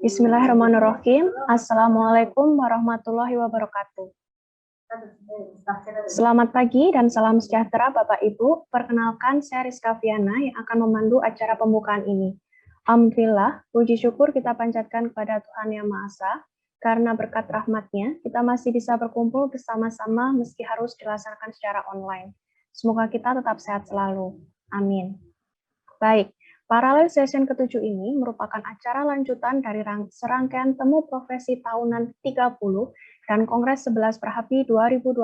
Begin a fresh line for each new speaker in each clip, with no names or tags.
Bismillahirrahmanirrahim. Assalamualaikum warahmatullahi wabarakatuh. Selamat pagi dan salam sejahtera Bapak Ibu. Perkenalkan, saya Rizka Fiana yang akan memandu acara pembukaan ini. Alhamdulillah, puji syukur kita panjatkan kepada Tuhan Yang Maha Esa, karena berkat rahmat-Nya, kita masih bisa berkumpul bersama-sama meski harus dilaksanakan secara online. Semoga kita tetap sehat selalu. Amin. Baik, Paralel Session ke-7 ini merupakan acara lanjutan dari serangkaian temu profesi tahunan 30 dan Kongres 11 Perhapi 2021.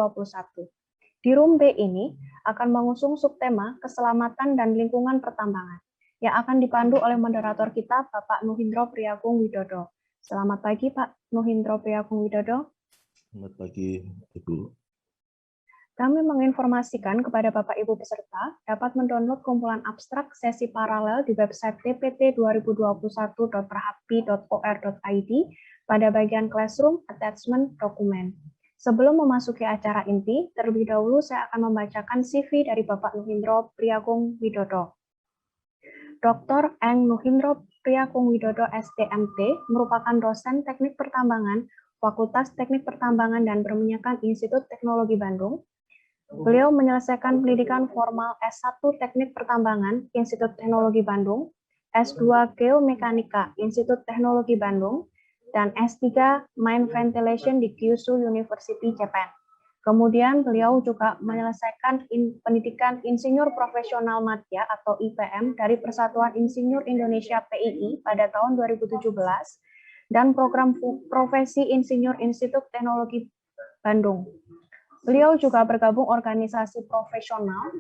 Di Room B ini akan mengusung subtema keselamatan dan lingkungan pertambangan yang akan dipandu oleh moderator kita Bapak Nuhindro Priyagung Widodo. Selamat pagi Pak Nuhindro Priyagung Widodo.
Selamat pagi Ibu.
Kami menginformasikan kepada Bapak Ibu peserta dapat mendownload kumpulan abstrak sesi paralel di website tpt2021.perhapi.or.id pada bagian Classroom Attachment Dokumen. Sebelum memasuki acara inti, terlebih dahulu saya akan membacakan CV dari Bapak Nuhindro Priyagung Widodo. Dr. Eng Nuhindro Priyagung Widodo STMT merupakan dosen Teknik Pertambangan, Fakultas Teknik Pertambangan dan Perminyakan Institut Teknologi Bandung. Beliau menyelesaikan pendidikan formal S1 Teknik Pertambangan, Institut Teknologi Bandung, S2 Geomekanika, Institut Teknologi Bandung, dan S3 Mine Ventilation di Kyushu University, Japan. Kemudian beliau juga menyelesaikan pendidikan Insinyur Profesional Madya atau IPM dari Persatuan Insinyur Indonesia PII pada tahun 2017 dan program profesi Insinyur Institut Teknologi Bandung. Beliau juga bergabung organisasi profesional,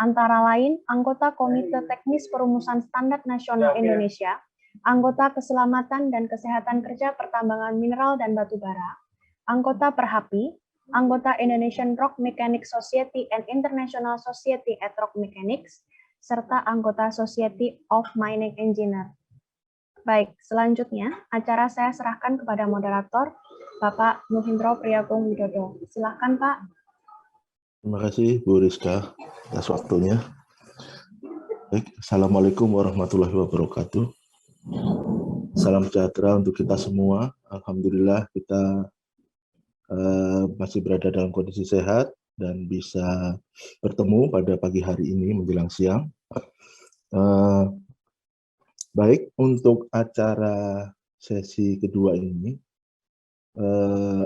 antara lain anggota Komite Teknis Perumusan Standar Nasional Indonesia, anggota Keselamatan dan Kesehatan Kerja Pertambangan Mineral dan Batubara, anggota Perhapi, anggota Indonesian Rock Mechanics Society and International Society at Rock Mechanics, serta anggota Society of Mining Engineer. Baik, selanjutnya acara saya serahkan kepada moderator, Bapak Nuhindro Priyagung Widodo. Silakan Pak.
Terima kasih Bu Rizka atas waktunya. Baik, Assalamualaikum warahmatullahi wabarakatuh. Salam sejahtera untuk kita semua. Alhamdulillah kita masih berada dalam kondisi sehat dan bisa bertemu pada pagi hari ini menjelang siang. Baik, untuk acara sesi kedua ini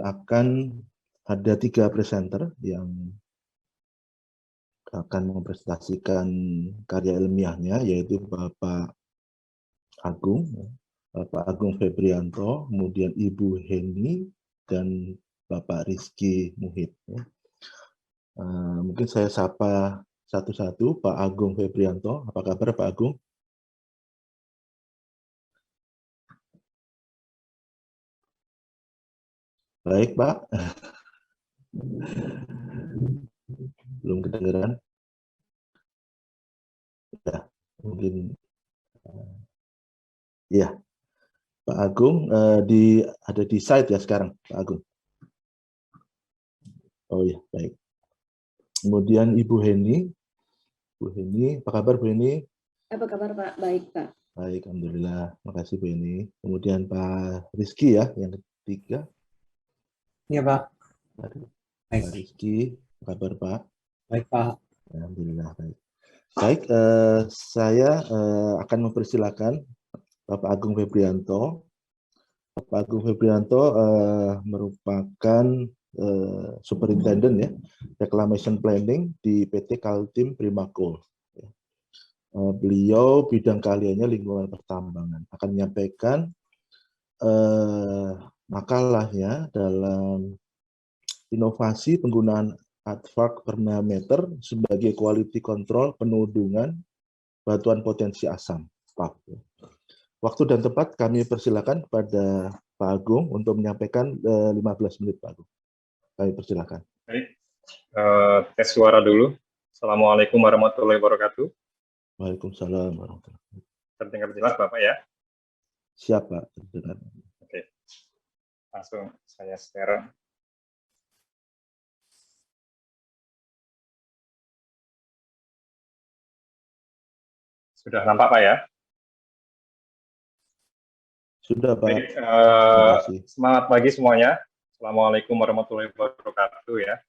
akan ada 3 presenter yang akan mempresentasikan karya ilmiahnya, yaitu Bapak Agung Febrianto, kemudian Ibu Heni, dan Bapak Rizky Muhid. Mungkin saya sapa satu-satu. Pak Agung Febrianto, apa kabar Pak Agung? Baik Pak. Belum kedengeran? Ya, mungkin ya. Pak Agung ada di site ya sekarang, Pak Agung. Oh ya, baik. Kemudian Ibu Heni. Bu Heni, apa kabar Bu Heni?
Apa kabar Pak? Baik Pak.
Baik, Alhamdulillah. Makasih Bu Heni. Kemudian Pak Rizky ya, yang ketiga.
Iya Pak.
Pak Rizky, apa kabar Pak?
Baik Pak.
Alhamdulillah baik. Baik, saya akan mempersilakan Bapak Agung Febrianto. Bapak Agung Febrianto merupakan Superintendent ya, Reclamation Planning di PT Kaltim Primacoal. Beliau bidang keahliannya lingkungan pertambangan. Akan menyampaikan makalahnya dalam inovasi penggunaan advanced parameter sebagai quality control penudungan batuan potensi asam. Waktu dan tempat kami persilakan kepada Pak Agung untuk menyampaikan 15 menit Pak Agung. Kami persilakan.
Baik, tes suara dulu. Assalamualaikum warahmatullahi wabarakatuh.
Waalaikumsalam warahmatullahi wabarakatuh.
Terdengar jelas Bapak ya?
Siap Pak, terdengar.
Oke, langsung saya share. Sudah nampak Pak ya?
Sudah, Pak.
Baik,
Terima kasih.
semangat pagi semuanya. Assalamualaikum warahmatullahi wabarakatuh ya.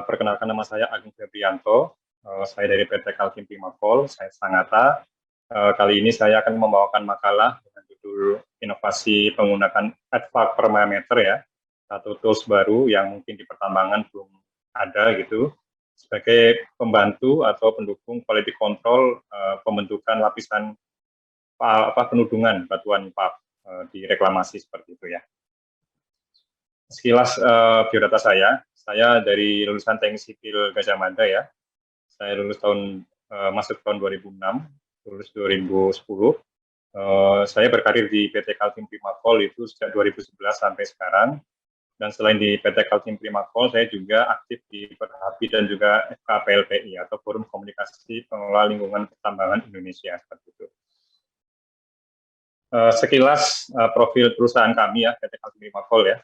Perkenalkan, nama saya Agung Febrianto. Saya dari PT Kaltim Primapol, saya Sangatta. Kali ini saya akan membawakan makalah dengan judul inovasi penggunaan advac parameter ya, satu tools baru yang mungkin di pertambangan belum ada gitu, sebagai pembantu atau pendukung quality control pembentukan lapisan penudungan batuan PAF di reklamasi seperti itu ya. Sekilas biodata saya dari lulusan Teknik Sipil Gajah Mada ya. Saya lulus masuk tahun 2006, lulus 2010. Saya berkarir di PT Kaltim Primapol itu sejak 2011 sampai sekarang. Dan selain di PT Kaltim Primapol, saya juga aktif di Perhapi dan juga FKPLPI atau Forum Komunikasi Pengelola Lingkungan Pertambangan Indonesia seperti itu. Sekilas profil perusahaan kami ya, PT Kaltim Primapol ya.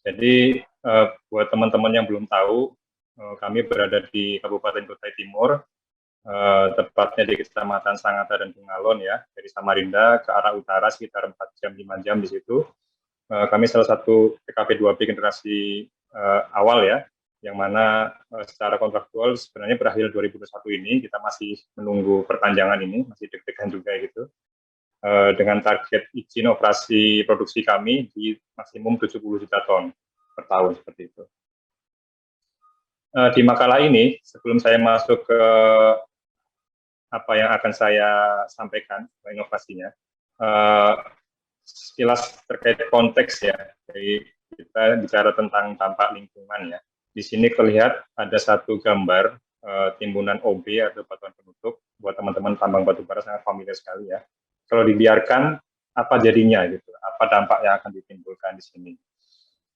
Jadi buat teman-teman yang belum tahu, kami berada di Kabupaten Kutai Timur, tepatnya di Kecamatan Sangatta dan Bungalon ya, dari Samarinda ke arah utara sekitar 4 jam 5 jam di situ. Kami salah satu PKP 2B generasi awal ya, yang mana secara kontraktual sebenarnya berakhir 2021 ini, kita masih menunggu perpanjangan ini, masih deg-degan juga gitu. Dengan target izin operasi produksi kami di maksimum 70 juta ton per tahun seperti itu. Di makalah ini, sebelum saya masuk ke apa yang akan saya sampaikan, inovasinya, sekilas terkait konteks ya, jadi kita bicara tentang dampak lingkungan ya. Di sini terlihat ada satu gambar timbunan OB atau batuan penutup, buat teman-teman tambang batubara sangat familiar sekali ya. Kalau dibiarkan, apa jadinya gitu, apa dampak yang akan ditimbulkan di sini.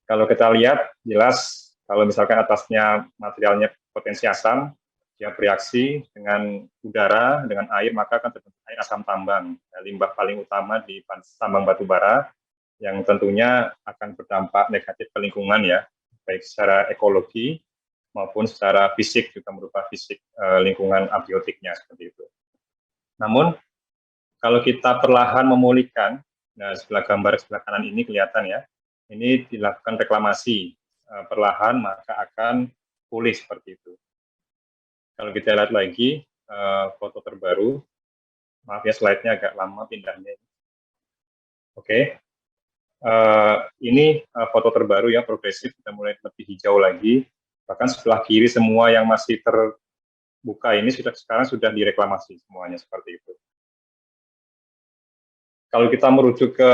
Kalau kita lihat, jelas kalau misalkan atasnya materialnya potensi asam, dia bereaksi dengan udara, dengan air, maka akan terbentuk air asam tambang, limbah paling utama di tambang batubara, yang tentunya akan berdampak negatif ke lingkungan ya, baik secara ekologi maupun secara fisik, juga merupakan fisik lingkungan abiotiknya seperti itu. Namun, kalau kita perlahan memulihkan, nah sebelah gambar sebelah kanan ini kelihatan ya, ini dilakukan reklamasi perlahan maka akan pulih seperti itu. Kalau kita lihat lagi foto terbaru, maaf ya slide-nya agak lama pindahnya. Oke, ini foto terbaru ya, progresif, kita mulai lebih hijau lagi, bahkan sebelah kiri semua yang masih terbuka ini sekarang sudah direklamasi semuanya seperti itu. Kalau kita merujuk ke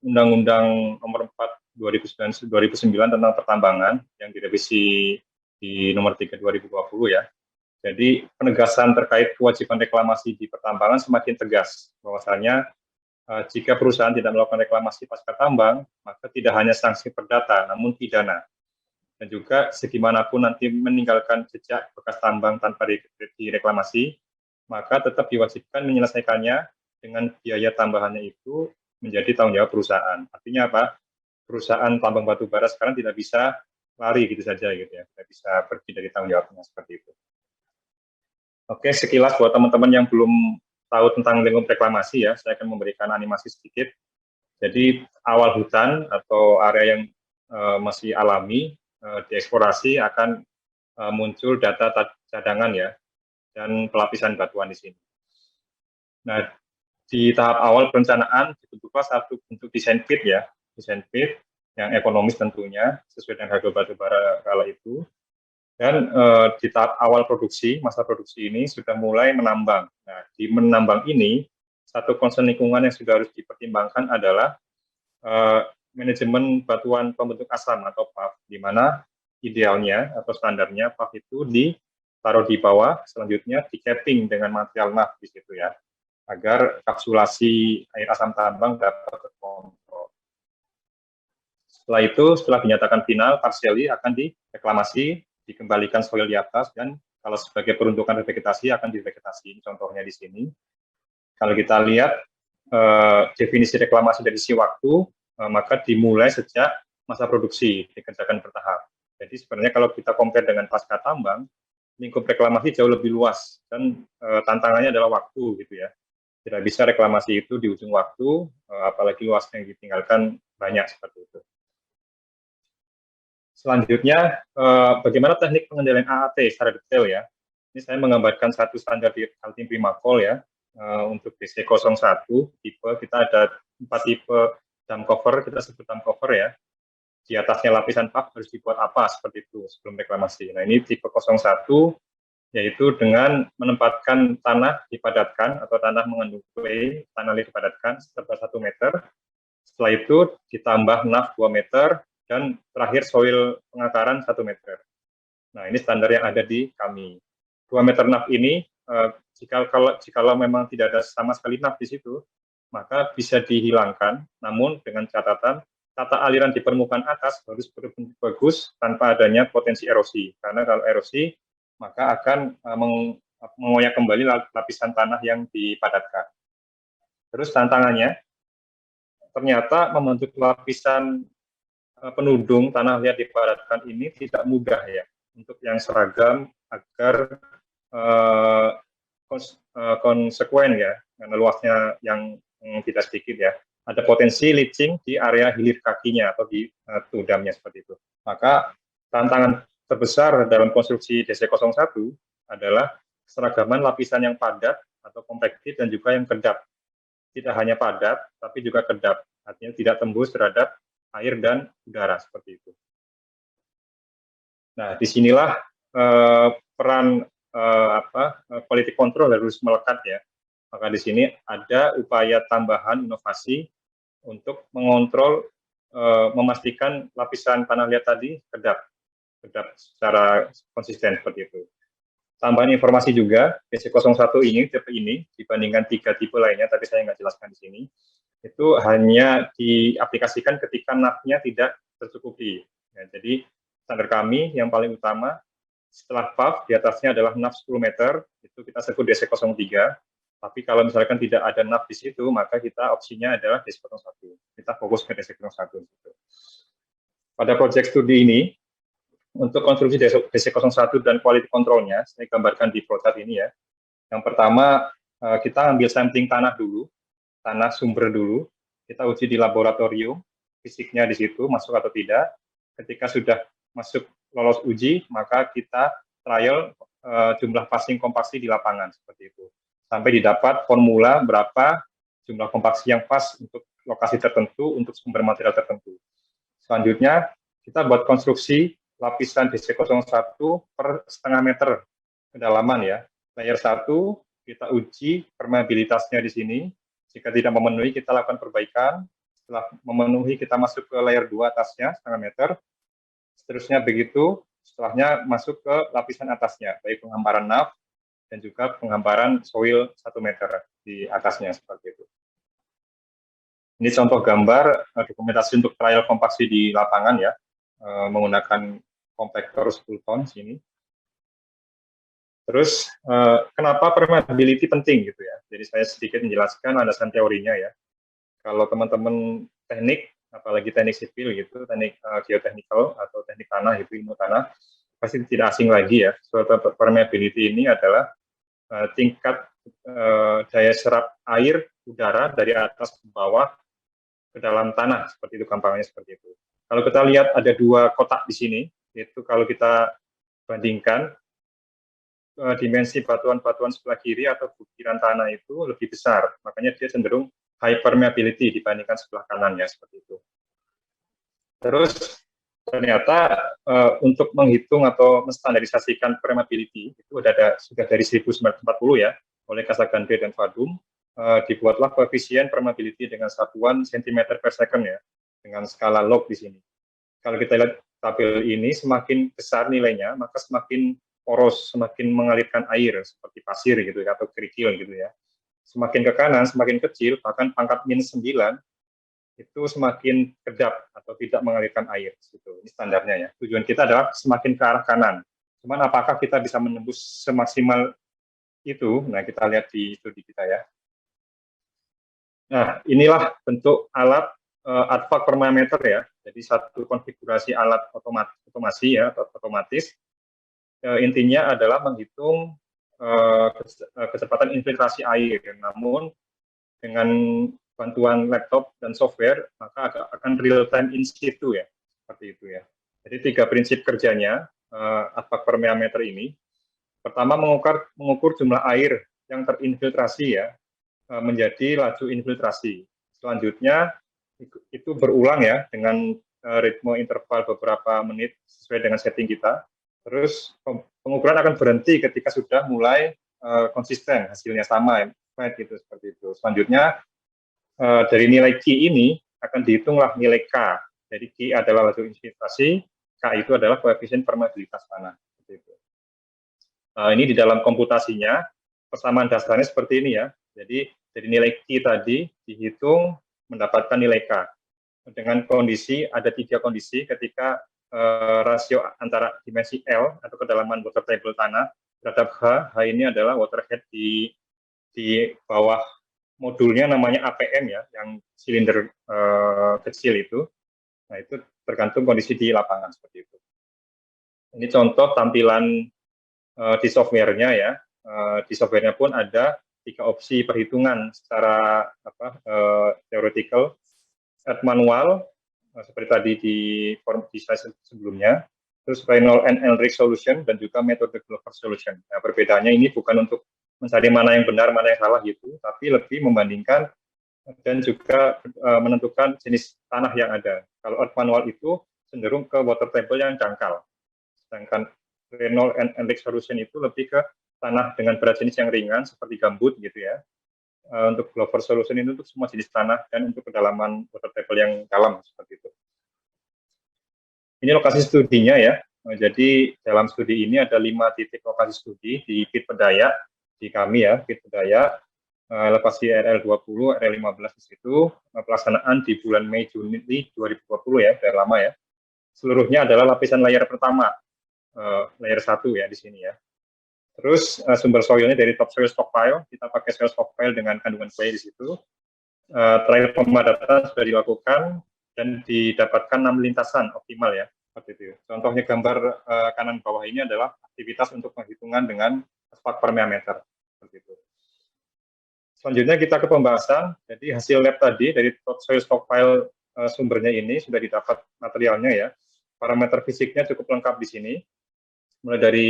Undang-Undang Nomor 4 2009 tentang pertambangan yang direvisi di Nomor 3 2020 ya. Jadi penegasan terkait kewajiban reklamasi di pertambangan semakin tegas, bahwasanya jika perusahaan tidak melakukan reklamasi pasca tambang, maka tidak hanya sanksi perdata, namun pidana. Dan juga segimanapun nanti meninggalkan jejak bekas tambang tanpa direklamasi, maka tetap diwajibkan menyelesaikannya dengan biaya tambahannya itu menjadi tanggung jawab perusahaan. Artinya apa? Perusahaan tambang batubara sekarang tidak bisa lari gitu saja gitu ya, tidak bisa pergi dari tanggung jawabnya seperti itu. Oke, sekilas buat teman-teman yang belum tahu tentang lingkup reklamasi ya, saya akan memberikan animasi sedikit. Jadi awal hutan atau area yang masih alami dieksplorasi akan muncul data cadangan ya, dan pelapisan batuan di sini. Nah, di tahap awal perencanaan dibentuklah satu bentuk desain pit ya, desain pit yang ekonomis tentunya sesuai dengan harga batubara kala itu. Dan di tahap awal produksi, masa produksi ini sudah mulai menambang. Nah, di menambang ini satu concern lingkungan yang sudah harus dipertimbangkan adalah manajemen batuan pembentuk asam atau PAF, di mana idealnya atau standarnya PAF itu ditaruh di bawah, selanjutnya di capping dengan material NAF di situ ya, agar kapsulasi air asam tambang dapat terkontrol. Setelah itu, setelah dinyatakan final, partially akan direklamasi, dikembalikan soil di atas, dan kalau sebagai peruntukan revegetasi akan divegetasi. Contohnya di sini. Kalau kita lihat definisi reklamasi dari sisi waktu, maka dimulai sejak masa produksi, dikerjakan bertahap. Jadi sebenarnya kalau kita compare dengan pasca tambang, lingkup reklamasi jauh lebih luas dan tantangannya adalah waktu gitu ya. Tidak bisa reklamasi itu di ujung waktu, apalagi luasnya yang ditinggalkan banyak seperti itu. Selanjutnya, bagaimana teknik pengendalian AAT secara detail ya. Ini saya menggambarkan satu standar di Altim Primacol ya. Untuk DC01 tipe, kita ada 4 tipe dam cover, kita sebut dam cover ya. Di atasnya lapisan pap harus dibuat apa seperti itu sebelum reklamasi. Nah ini tipe 01, yaitu dengan menempatkan tanah dipadatkan atau tanah mengandung clay, tanah dipadatkan serta 1 meter. Setelah itu ditambah naf 2 meter dan terakhir soil pengakaran 1 meter. Nah ini standar yang ada di kami. 2 meter naf ini jika memang tidak ada sama sekali naf di situ, maka bisa dihilangkan. Namun dengan catatan tata aliran di permukaan atas harus benar-benar bagus tanpa adanya potensi erosi. Karena kalau erosi maka akan mengoyak kembali lapisan tanah yang dipadatkan. Terus tantangannya, ternyata membentuk lapisan penudung tanah liat dipadatkan ini tidak mudah ya, untuk yang seragam agar konsekuen ya, karena luasnya yang tidak sedikit ya. Ada potensi leaching di area hilir kakinya atau di tudamnya seperti itu. Maka tantangan terbesar dalam konstruksi DC01 adalah keseragaman lapisan yang padat atau kompaktif dan juga yang kedap. Tidak hanya padat, tapi juga kedap. Artinya tidak tembus terhadap air dan udara seperti itu. Nah, disinilah peran politik kontrol harus melekat ya. Maka di sini ada upaya tambahan inovasi untuk mengontrol, memastikan lapisan tanah liat tadi kedap secara konsisten seperti itu. Tambahan informasi juga, DC01 ini, tipe ini, dibandingkan 3 tipe lainnya, tapi saya nggak jelaskan di sini, itu hanya diaplikasikan ketika nafnya tidak tercukupi. Ya, jadi standar kami yang paling utama, setelah PAF, di atasnya adalah naf 10 meter, itu kita sebut DC03, tapi kalau misalkan tidak ada naf di situ, maka kita opsinya adalah DC01. Kita fokus ke DC01. Pada proyek studi ini, untuk konstruksi DC01 dan quality control-nya, saya gambarkan di flowchart ini ya. Yang pertama, kita ambil sampling tanah dulu, tanah sumber dulu, kita uji di laboratorium, fisiknya di situ, masuk atau tidak. Ketika sudah masuk lolos uji, maka kita trial jumlah passing kompaksi di lapangan, seperti itu. Sampai didapat formula berapa jumlah kompaksi yang pas untuk lokasi tertentu, untuk sumber material tertentu. Selanjutnya, kita buat konstruksi lapisan DC01 per setengah meter kedalaman ya. Layer 1 kita uji permeabilitasnya di sini. Jika tidak memenuhi, kita lakukan perbaikan. Setelah memenuhi, kita masuk ke layer 2 atasnya setengah meter. Seterusnya begitu, setelahnya masuk ke lapisan atasnya, baik penghamparan naf dan juga penghamparan soil 1 meter di atasnya seperti itu. Ini contoh gambar dokumentasi untuk trial kompaksi di lapangan ya, menggunakan kompaktor 10 ton sini. Terus kenapa permeability penting gitu ya? Jadi saya sedikit menjelaskan landasan teorinya ya. Kalau teman-teman teknik, apalagi teknik sipil gitu, teknik geotechnical atau teknik tanah itu ilmu tanah, pasti tidak asing lagi ya. Suatu permeability ini adalah tingkat daya serap air udara dari atas ke bawah ke dalam tanah, seperti itu gampangnya seperti itu. Kalau kita lihat ada 2 kotak di sini, yaitu kalau kita bandingkan dimensi batuan-batuan sebelah kiri atau butiran tanah itu lebih besar, makanya dia cenderung high permeability dibandingkan sebelah kanan ya, seperti itu. Terus ternyata untuk menghitung atau menstandarisasikan permeability itu sudah dari 1940 ya, oleh Kasagan B dan Vadum, dibuatlah koefisien permeability dengan satuan cm per second ya, dengan skala log di sini. Kalau kita lihat tabel ini, semakin besar nilainya, maka semakin poros, semakin mengalirkan air, seperti pasir gitu ya, atau kerikil gitu ya. Semakin ke kanan, semakin kecil, bahkan pangkat -9, itu semakin kedap atau tidak mengalirkan air. Gitu. Ini standarnya ya. Tujuan kita adalah semakin ke arah kanan. Cuman apakah kita bisa menembus semaksimal itu? Nah, kita lihat di studi kita ya. Nah, inilah bentuk alat advac permeameter ya. Jadi satu konfigurasi alat otomasi ya, atau otomatis. intinya adalah menghitung kecepatan infiltrasi air. Namun dengan bantuan laptop dan software, maka akan real time in situ ya, seperti itu ya. Jadi 3 prinsip kerjanya aspek permeameter ini. Pertama, mengukur jumlah air yang terinfiltrasi ya, menjadi laju infiltrasi. Selanjutnya itu berulang ya dengan ritme interval beberapa menit sesuai dengan setting kita. Terus pengukuran akan berhenti ketika sudah mulai konsisten, hasilnya sama, gitu, seperti itu. Selanjutnya dari nilai Q ini akan dihitunglah nilai K. Jadi Q adalah laju infiltrasi, K itu adalah koefisien permeabilitas tanah. Seperti itu. Ini di dalam komputasinya persamaan dasarnya seperti ini ya. Jadi dari nilai Q tadi dihitung mendapatkan nilai K. Dengan kondisi ada 3 kondisi ketika rasio antara dimensi L atau kedalaman water table tanah terhadap H ini adalah water head di bawah modulnya namanya APM ya, yang silinder kecil itu. Nah, itu tergantung kondisi di lapangan seperti itu. Ini contoh tampilan di softwarenya ya. Di softwarenya pun ada 3 opsi perhitungan secara theoretical, add manual, seperti tadi di form di slide sebelumnya, terus Reynolds and Elrich solution, dan juga metode Glover solution. Nah, perbedaannya ini bukan untuk mencari mana yang benar, mana yang salah gitu, tapi lebih membandingkan dan juga menentukan jenis tanah yang ada. Kalau earth manual itu cenderung ke water table yang dangkal, sedangkan Reynolds and Elrich solution itu lebih ke tanah dengan berat jenis yang ringan seperti gambut gitu ya. Untuk Glover solution itu untuk semua jenis tanah dan untuk kedalaman water table yang dalam seperti itu. Ini lokasi studinya ya. Jadi dalam studi ini ada 5 titik lokasi studi di Pit Pedaya di kami ya, Pit Pedaya, lokasi RL20, RL15 di situ, pelaksanaan di bulan Mei Juni 2020 ya, dari lama ya. Seluruhnya adalah lapisan layer pertama, layer 1 ya di sini ya. Terus sumber soilnya dari topsoil stockpile, kita pakai soil stockpile dengan kandungan clay di situ. Trial pemadatan sudah dilakukan dan didapatkan 6 lintasan optimal ya, seperti itu. Contohnya gambar kanan bawah ini adalah aktivitas untuk penghitungan dengan aspek permeameter, seperti itu. Selanjutnya kita ke pembahasan. Jadi hasil lab tadi dari topsoil stockpile sumbernya ini sudah didapat materialnya ya. Parameter fisiknya cukup lengkap di sini. Mulai dari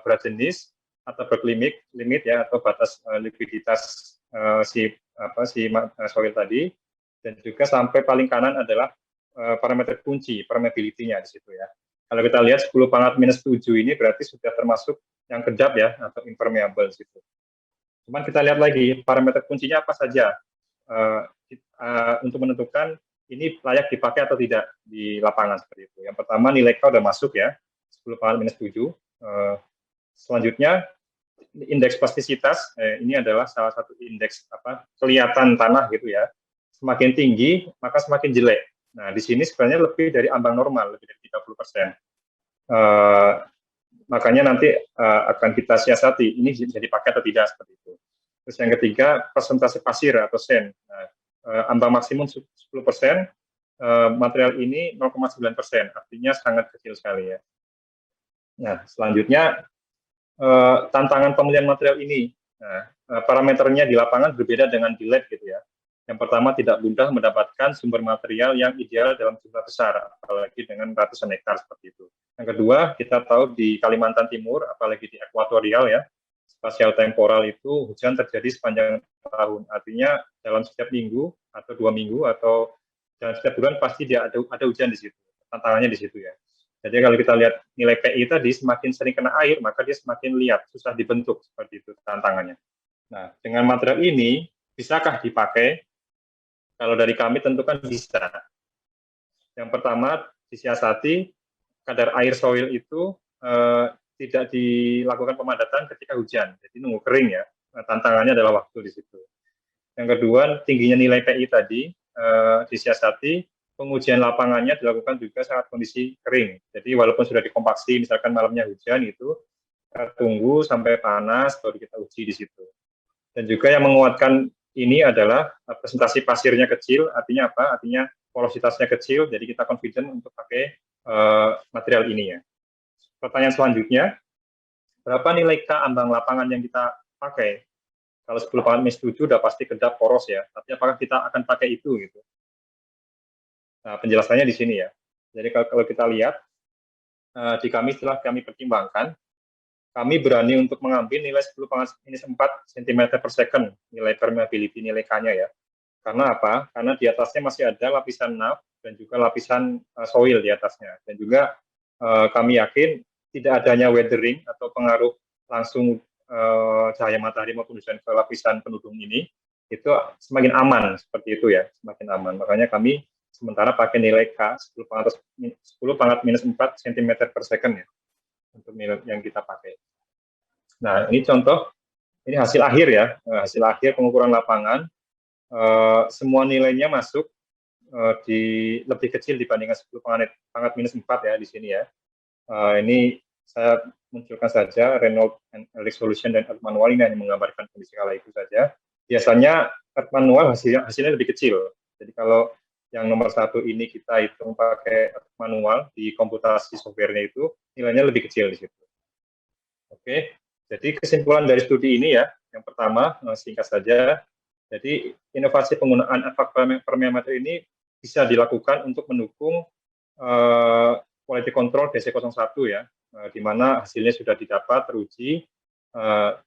berat jenis atau berlimit ya, atau batas likuiditas si soil tadi, dan juga sampai paling kanan adalah parameter kunci permeability-nya di situ ya. Kalau kita lihat 10⁻⁻7 ini berarti sudah termasuk yang kedap ya, atau impermeable gitu. Cuman kita lihat lagi parameter kuncinya apa saja untuk menentukan ini layak dipakai atau tidak di lapangan seperti itu. Yang pertama nilai K udah masuk ya, 10⁻⁻7. Selanjutnya indeks plastisitas, ini adalah salah satu indeks kelihatan tanah gitu ya. Semakin tinggi maka semakin jelek. Nah di sini sebenarnya lebih dari ambang normal, lebih dari 30%. Makanya nanti akan kita siasati ini bisa dipakai atau tidak seperti itu. Terus yang ketiga persentase pasir atau sand. Nah, ambang maksimum 10%, material ini 0,9%, artinya sangat kecil sekali ya. Nah, selanjutnya tantangan pemilihan material ini. Nah, parameternya di lapangan berbeda dengan di lab gitu ya. Yang pertama, tidak mudah mendapatkan sumber material yang ideal dalam jumlah besar, apalagi dengan ratusan hektar seperti itu. Yang kedua, kita tahu di Kalimantan Timur, apalagi di ekuatorial ya, spasial temporal itu hujan terjadi sepanjang tahun. Artinya dalam setiap minggu atau 2 minggu atau dalam setiap bulan pasti dia ada hujan di situ. Tantangannya di situ ya. Jadi kalau kita lihat nilai PI tadi semakin sering kena air, maka dia semakin liat, susah dibentuk, seperti itu tantangannya. Nah, dengan material ini, bisakah dipakai? Kalau dari kami tentu kan bisa. Yang pertama, disiasati kadar air soil itu tidak dilakukan pemadatan ketika hujan, jadi nunggu kering ya. Nah, tantangannya adalah waktu di situ. Yang kedua, tingginya nilai PI tadi disiasati. Pengujian lapangannya dilakukan juga saat kondisi kering. Jadi walaupun sudah dikompaksi, misalkan malamnya hujan itu, kita tunggu sampai panas, baru kita uji di situ. Dan juga yang menguatkan ini adalah presentasi pasirnya kecil, artinya apa? Artinya porositasnya kecil, jadi kita confident untuk pakai material ini ya. Pertanyaan selanjutnya, berapa nilai K ambang lapangan yang kita pakai. Kalau 10 pangkat minus 7 udah pasti kedap poros ya, tapi apakah kita akan pakai itu gitu. Nah, penjelasannya di sini ya. Jadi kalau kita lihat, di kami setelah kami pertimbangkan, kami berani untuk mengambil nilai 10 pangkat minus 4 cm per second, nilai permeability, nilai K-nya ya. Karena apa? Karena di atasnya masih ada lapisan NAF dan juga lapisan soil di atasnya. Dan juga kami yakin tidak adanya weathering atau pengaruh langsung cahaya matahari maupun hujan ke lapisan penduduk ini, itu semakin aman seperti itu ya, semakin aman. Makanya kami sementara pakai nilai K 10 pangkat minus 4 cm per second ya, untuk nilai yang kita pakai. Nah, ini contoh, ini hasil akhir ya, hasil akhir pengukuran lapangan, semua nilainya masuk di lebih kecil dibandingkan 10 pangkat minus 4 ya di sini ya. Ini saya munculkan saja Reynolds and Resolution dan Earth Manual ini hanya menggambarkan kondisi kala itu saja. Biasanya Earth Manual hasilnya lebih kecil. Jadi kalau yang nomor 1 ini kita hitung pakai Earth Manual di komputasi softwarenya itu nilainya lebih kecil di situ. Oke, jadi kesimpulan dari studi ini ya, yang pertama singkat saja. Jadi inovasi penggunaan efek permeameter ini bisa dilakukan untuk mendukung quality control DC01 ya, di mana hasilnya sudah didapat, teruji.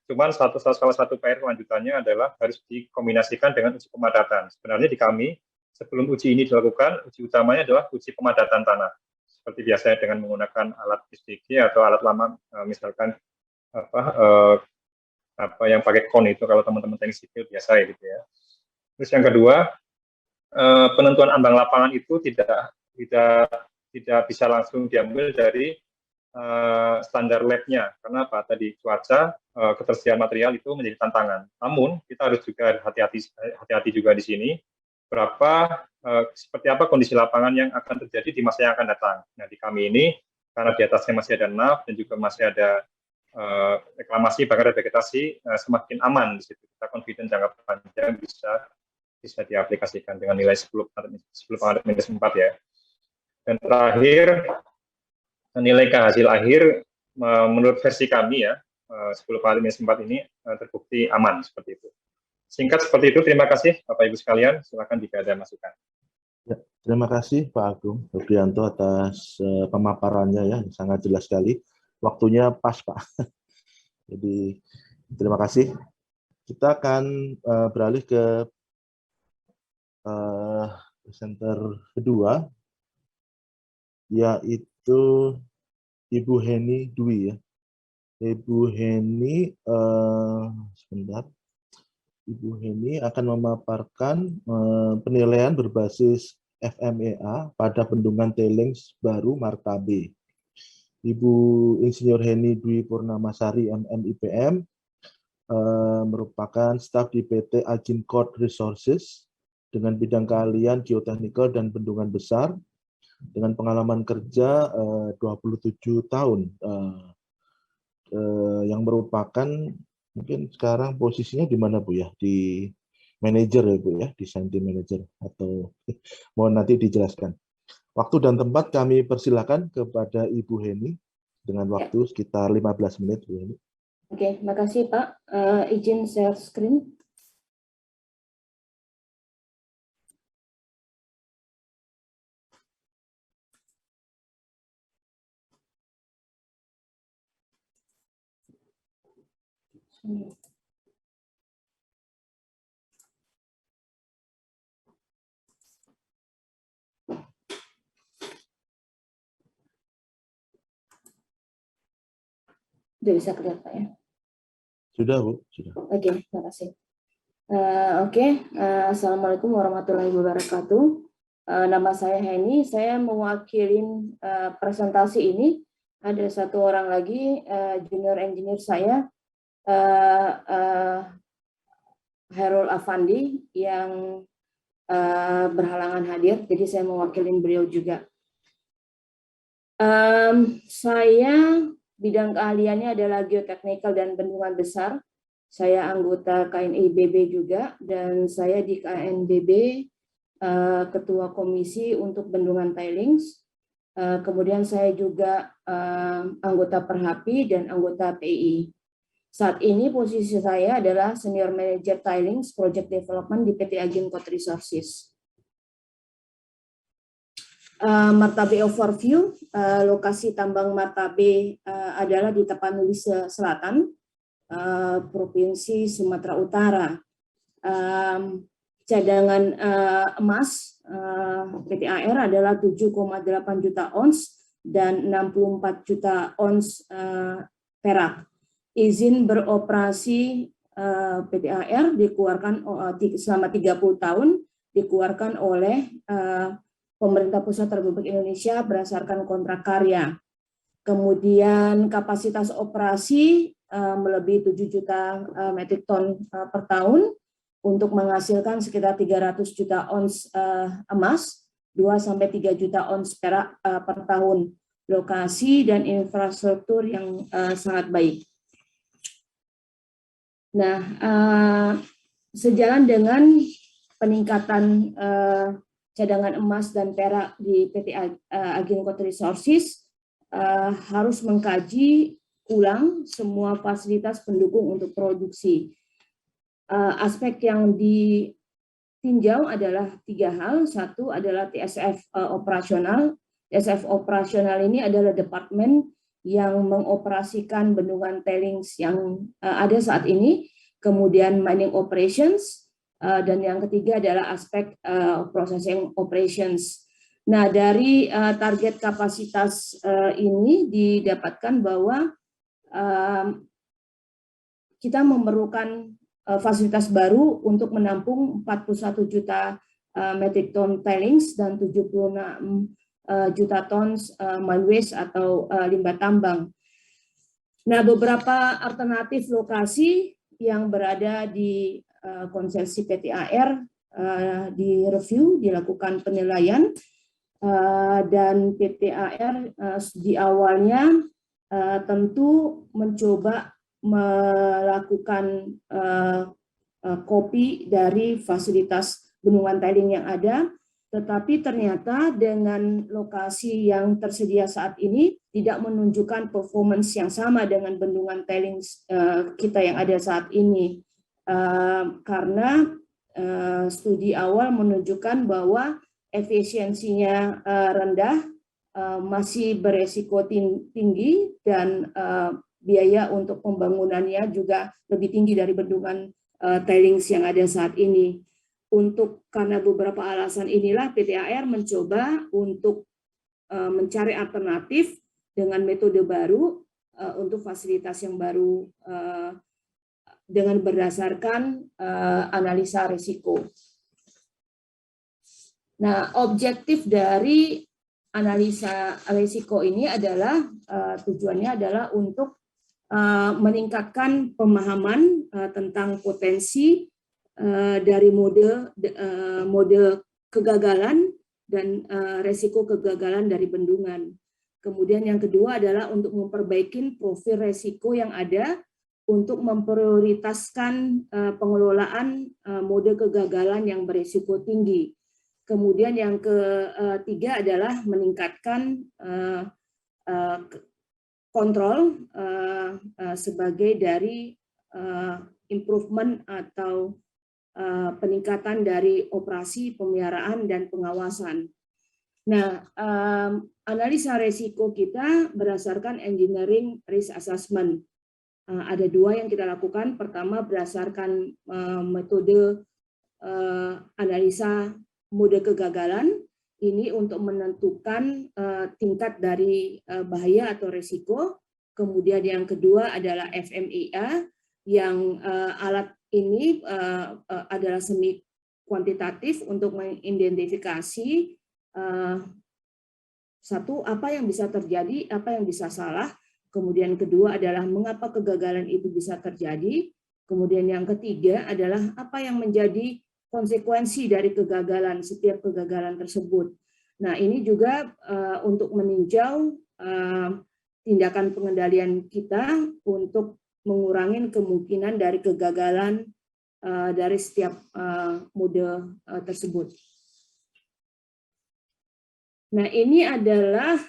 Cuman salah satu PR lanjutannya adalah harus dikombinasikan dengan uji pemadatan. Sebenarnya di kami, sebelum uji ini dilakukan, uji utamanya adalah uji pemadatan tanah. Seperti biasanya dengan menggunakan alat SDG atau alat lama, misalkan apa yang pakai kon itu kalau teman-teman teknik sipil biasa ya gitu ya. Terus yang kedua, penentuan ambang lapangan itu tidak bisa langsung diambil dari standar lab-nya, karena apa? Tadi cuaca, ketersediaan material itu menjadi tantangan. Namun kita harus juga hati-hati juga di sini, seperti apa kondisi lapangan yang akan terjadi di masa yang akan datang. Nah, di kami ini karena di atasnya masih ada NAF dan juga masih ada reklamasi bahkan vegetasi, semakin aman di situ. Kita confident jangka panjang bisa diaplikasikan dengan nilai 10 pangkat minus 4 ya. Dan terakhir, nilai ke hasil akhir menurut versi kami ya, 10 pangkat minus 4 ini terbukti aman seperti itu. Singkat seperti itu, terima kasih Bapak Ibu sekalian, silakan jika ada masukan.
Ya, terima kasih Pak Agung Febrianto atas pemaparannya ya, sangat jelas sekali. Waktunya pas Pak. Jadi terima kasih. Kita akan beralih ke presenter kedua, yaitu Ibu Heni Dwi ya. Ibu Heni, sebentar. Ibu Heni akan memaparkan penilaian berbasis FMEA pada bendungan tailings baru Martabe. Ibu Insinyur Heni Dwi Purnamasari MMIPM merupakan staf di PT Agincourt Resources dengan bidang keahlian geotechnical dan bendungan besar dengan pengalaman kerja 27 tahun yang merupakan mungkin sekarang posisinya di mana Bu ya, di manajer ya Bu ya, desain tim manager atau mohon nanti dijelaskan. Waktu dan tempat kami persilakan kepada Ibu Heni dengan waktu sekitar 15 menit Bu Heni.
Oke, makasih Pak. Izin share screen. Sudah bisa kelihatan Pak ya?
Sudah Bu, sudah.
Oke, terima kasih. Assalamualaikum warahmatullahi wabarakatuh. Nama saya Heni, saya mewakili presentasi ini. Ada satu orang lagi, junior engineer saya, Hairul Afandi, yang berhalangan hadir, jadi saya mewakili beliau juga. Saya bidang keahliannya adalah geotechnical dan bendungan besar. Saya anggota KNIBB juga, dan saya di KNBB Ketua Komisi untuk Bendungan Tailings. Kemudian saya juga anggota Perhapi dan anggota PI. Saat ini posisi saya adalah Senior Manager Tailings Project Development di PT Agincoat Resources. Martabe overview, lokasi tambang Martabe adalah di Tapanuli Selatan, Provinsi Sumatera Utara. Cadangan emas PT AR adalah 7,8 juta ons dan 64 juta ons perak. Izin beroperasi PT AR dikeluarkan selama 30 tahun dikeluarkan oleh pemerintah pusat Republik Indonesia berdasarkan kontrak karya. Kemudian kapasitas operasi melebihi 7 juta metrik ton per tahun untuk menghasilkan sekitar 300 juta ons emas, 2-3 juta ons perak per tahun. Lokasi dan infrastruktur yang sangat baik. Nah, sejalan dengan peningkatan cadangan emas dan perak di PT Agincoat Resources, harus mengkaji ulang semua fasilitas pendukung untuk produksi. Aspek yang ditinjau adalah 3 hal. Satu adalah TSF operasional. TSF operasional ini adalah departemen yang mengoperasikan bendungan tailings yang ada saat ini. Kemudian mining operations, dan yang ketiga adalah aspek processing operations. Nah, dari target kapasitas ini didapatkan bahwa kita memerlukan fasilitas baru untuk menampung 41 juta metrik ton tailings dan 76 juta ton mine waste atau limbah tambang. Nah, beberapa alternatif lokasi yang berada di konsesi PT AR direview, dilakukan penilaian, dan PT AR di awalnya tentu mencoba melakukan kopi dari fasilitas bendungan tailing yang ada, tetapi ternyata dengan lokasi yang tersedia saat ini tidak menunjukkan performance yang sama dengan bendungan tailing kita yang ada saat ini, karena studi awal menunjukkan bahwa efisiensinya rendah, masih beresiko tinggi, dan biaya untuk pembangunannya juga lebih tinggi dari bendungan tailings yang ada saat ini. Karena beberapa alasan inilah PT AR mencoba untuk mencari alternatif dengan metode baru untuk fasilitas yang baru dengan berdasarkan analisa risiko. Nah, objektif dari analisa risiko ini adalah tujuannya adalah untuk meningkatkan pemahaman tentang potensi dari mode kegagalan dan resiko kegagalan dari bendungan. Kemudian yang kedua adalah untuk memperbaiki profil resiko yang ada untuk memprioritaskan pengelolaan mode kegagalan yang beresiko tinggi. Kemudian yang ketiga adalah meningkatkan kontrol sebagai dari improvement atau peningkatan dari operasi, pemeliharaan, dan pengawasan. Nah, analisa risiko kita berdasarkan engineering risk assessment. Ada 2 yang kita lakukan. Pertama, berdasarkan metode analisa mode kegagalan. Ini untuk menentukan tingkat dari bahaya atau risiko. Kemudian yang kedua adalah FMEA, yang alat ini adalah semi kuantitatif untuk mengidentifikasi satu, apa yang bisa terjadi, apa yang bisa salah. Kemudian kedua adalah mengapa kegagalan itu bisa terjadi. Kemudian yang ketiga adalah apa yang menjadi konsekuensi dari kegagalan, setiap kegagalan tersebut. Nah, ini juga untuk meninjau tindakan pengendalian kita untuk mengurangi kemungkinan dari kegagalan dari setiap mode tersebut. Nah, ini adalah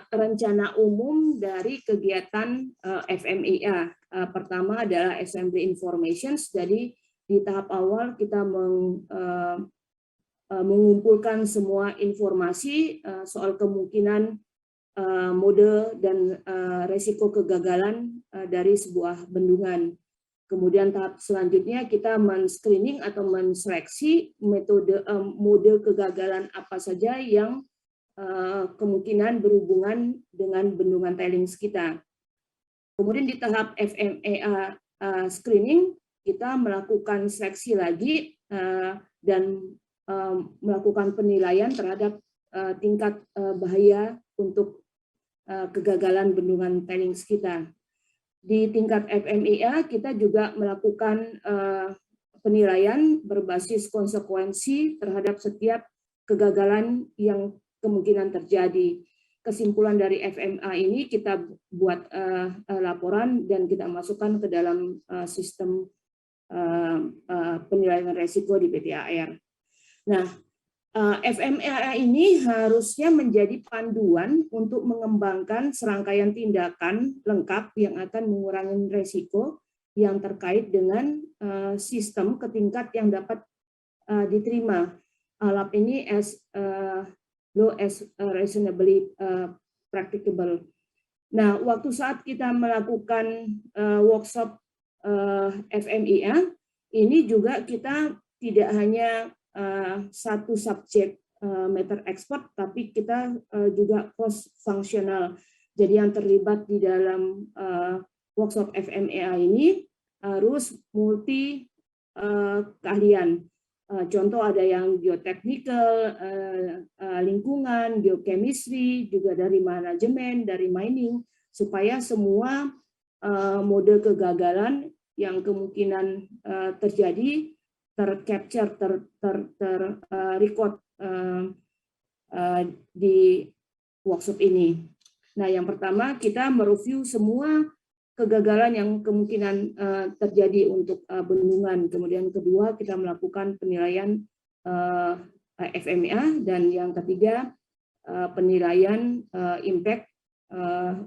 rencana umum dari kegiatan FMEA. Pertama adalah Assembly Informations, jadi di tahap awal kita mengumpulkan semua informasi soal kemungkinan mode dan resiko kegagalan dari sebuah bendungan. Kemudian tahap selanjutnya kita men-screening atau menseleksi mode kegagalan apa saja yang kemungkinan berhubungan dengan bendungan tailings kita. Kemudian di tahap FMEA screening kita melakukan seleksi lagi dan melakukan penilaian terhadap tingkat bahaya untuk kegagalan bendungan tailings kita. Di tingkat FMEA kita juga melakukan penilaian berbasis konsekuensi terhadap setiap kegagalan yang kemungkinan terjadi. Kesimpulan dari FMEA ini kita buat laporan dan kita masukkan ke dalam sistem penilaian risiko di PTAR. Nah, FMEA ini harusnya menjadi panduan untuk mengembangkan serangkaian tindakan lengkap yang akan mengurangi risiko yang terkait dengan sistem ke tingkat yang dapat diterima. Lab ini as low as reasonably practicable. Nah, waktu saat kita melakukan workshop FMEA, ini juga kita tidak hanya satu subjek matter expert, tapi kita juga cross functional. Jadi yang terlibat di dalam workshop FMEA ini harus multi keahlian. Contoh ada yang geotechnical, lingkungan, geochemistry, juga dari manajemen, dari mining, supaya semua mode kegagalan yang kemungkinan terjadi tercapture, record di workshop ini. Nah, yang pertama kita mereview semua kegagalan yang kemungkinan terjadi untuk bendungan. Kemudian kedua kita melakukan penilaian FMEA, dan yang ketiga penilaian impact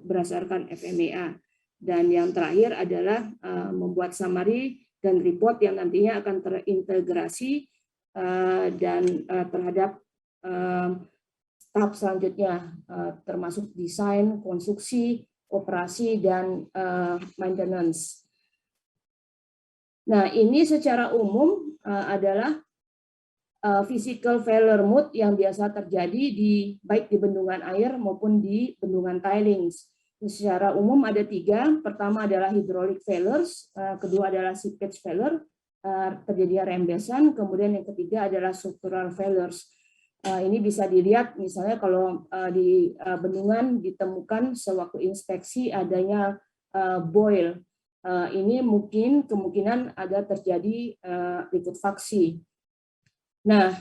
berdasarkan FMEA. Dan yang terakhir adalah membuat summary dan report yang nantinya akan terintegrasi dan terhadap tahap selanjutnya, termasuk desain, konstruksi, operasi, dan maintenance. Nah, ini secara umum adalah physical failure mode yang biasa terjadi baik di bendungan air maupun di bendungan tailings. Secara umum ada 3. Pertama adalah hydraulic failures, kedua adalah seepage failure, terjadi rembesan, kemudian yang ketiga adalah structural failures. Ini bisa dilihat misalnya kalau di bendungan ditemukan sewaktu inspeksi adanya boil. Ini mungkin kemungkinan ada terjadi likuifaksi. Nah,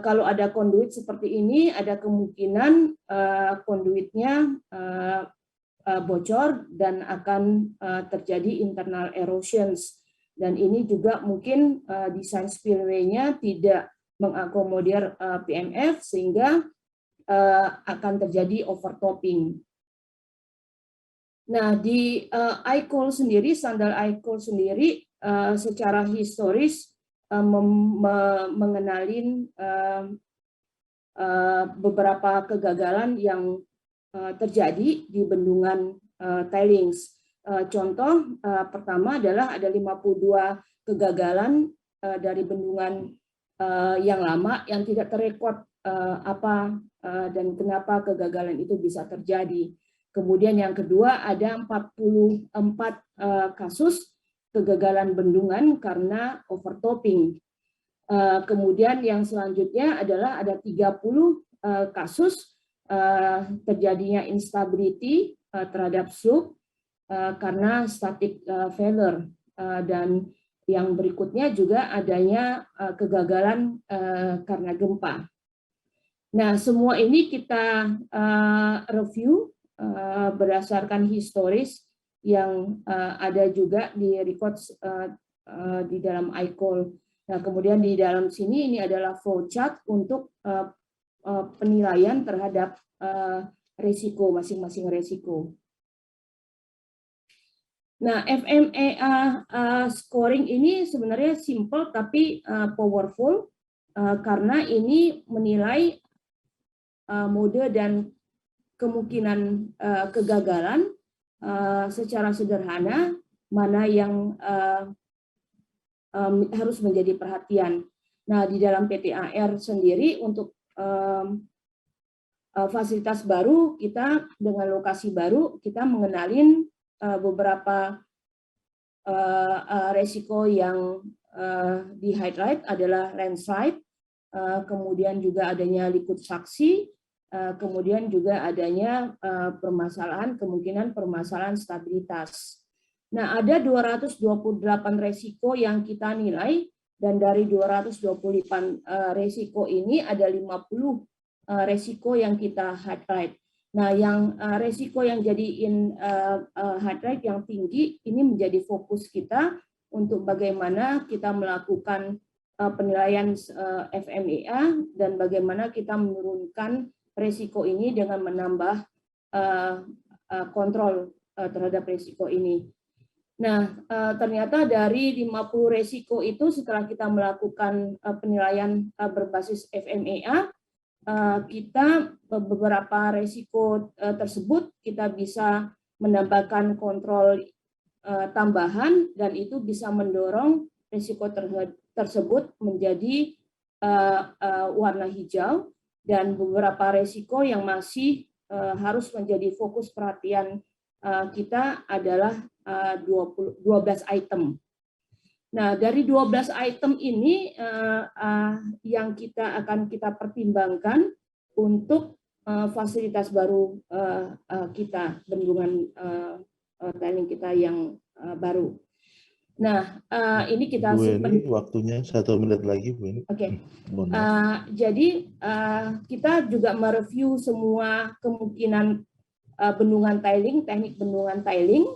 kalau ada konduit seperti ini, ada kemungkinan konduitnya bocor dan akan terjadi internal erosions. Dan ini juga mungkin desain spillway-nya tidak mengakomodir PMF sehingga akan terjadi overtopping. Nah, di ICOL sendiri, standar ICOL sendiri secara historis mengenalin beberapa kegagalan yang terjadi di bendungan tailings. Contoh pertama adalah ada 52 kegagalan dari bendungan yang lama yang tidak terrekod apa dan kenapa kegagalan itu bisa terjadi. Kemudian yang kedua ada 44 kasus kegagalan bendungan karena overtopping. Kemudian yang selanjutnya adalah ada 30 kasus terjadinya instability terhadap slope karena static failure, dan yang berikutnya juga adanya kegagalan karena gempa. Nah, semua ini kita review berdasarkan historis yang ada juga di records di dalam ICOL. Nah, kemudian di dalam sini ini adalah flowchart untuk penilaian terhadap resiko, masing-masing resiko. Nah, FMEA scoring ini sebenarnya simple tapi powerful karena ini menilai mode dan kemungkinan kegagalan secara sederhana, mana yang harus menjadi perhatian. Nah, di dalam PTAR sendiri untuk fasilitas baru, kita dengan lokasi baru, kita mengenalin beberapa resiko yang di highlight adalah landslide, kemudian juga adanya likuifaksi, kemudian juga adanya kemungkinan permasalahan stabilitas. Nah, ada 228 resiko yang kita nilai, dan dari 228 resiko ini ada 50 resiko yang kita highlight. Nah, yang resiko yang jadiin highlight yang tinggi ini menjadi fokus kita untuk bagaimana kita melakukan penilaian FMEA dan bagaimana kita menurunkan resiko ini dengan menambah kontrol terhadap resiko ini. Nah, ternyata dari 50 resiko itu setelah kita melakukan penilaian berbasis FMEA, kita beberapa resiko tersebut kita bisa menambahkan kontrol tambahan dan itu bisa mendorong resiko tersebut menjadi warna hijau, dan beberapa resiko yang masih harus menjadi fokus perhatian kita adalah 12 item. Nah, dari 12 item ini yang akan kita pertimbangkan untuk fasilitas baru kita, bendungan tiling kita yang baru. Nah, ini kita
Bu Eni, waktunya 1 menit lagi, Bu Eni.
Oke. Jadi kita juga mereview semua kemungkinan bendungan tiling, teknik bendungan tiling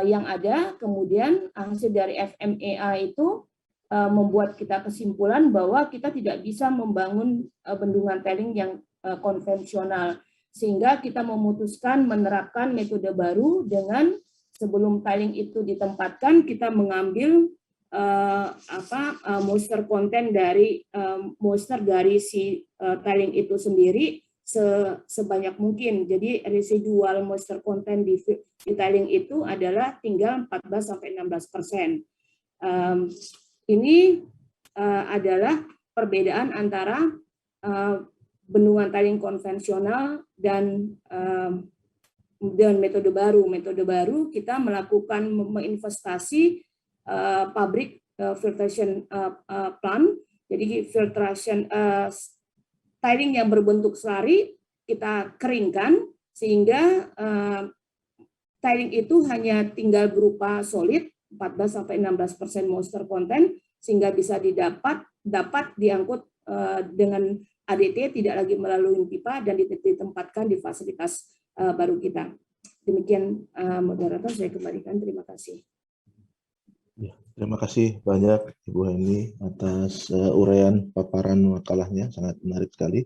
yang ada, kemudian hasil dari FMEA itu membuat kita kesimpulan bahwa kita tidak bisa membangun bendungan tiling yang konvensional, sehingga kita memutuskan menerapkan metode baru dengan sebelum tiling itu ditempatkan kita mengambil moisture content dari moisture dari si tiling itu sendiri sebanyak mungkin. Jadi residual moisture content di tiling itu adalah tinggal 14-16%. Ini adalah perbedaan antara bendungan tiling konvensional dan metode baru. Metode baru kita melakukan menginvestasi pabrik filtration plant. Jadi filtration tiling yang berbentuk slurry kita keringkan sehingga tiling itu hanya tinggal berupa solid 14-16% moisture content, sehingga bisa dapat diangkut dengan ADT, tidak lagi melalui pipa, dan ditempatkan di fasilitas baru kita. Demikian moderator, saya kembalikan. Terima kasih.
Ya, terima kasih banyak Ibu Eni atas uraian paparan makalahnya, sangat menarik sekali.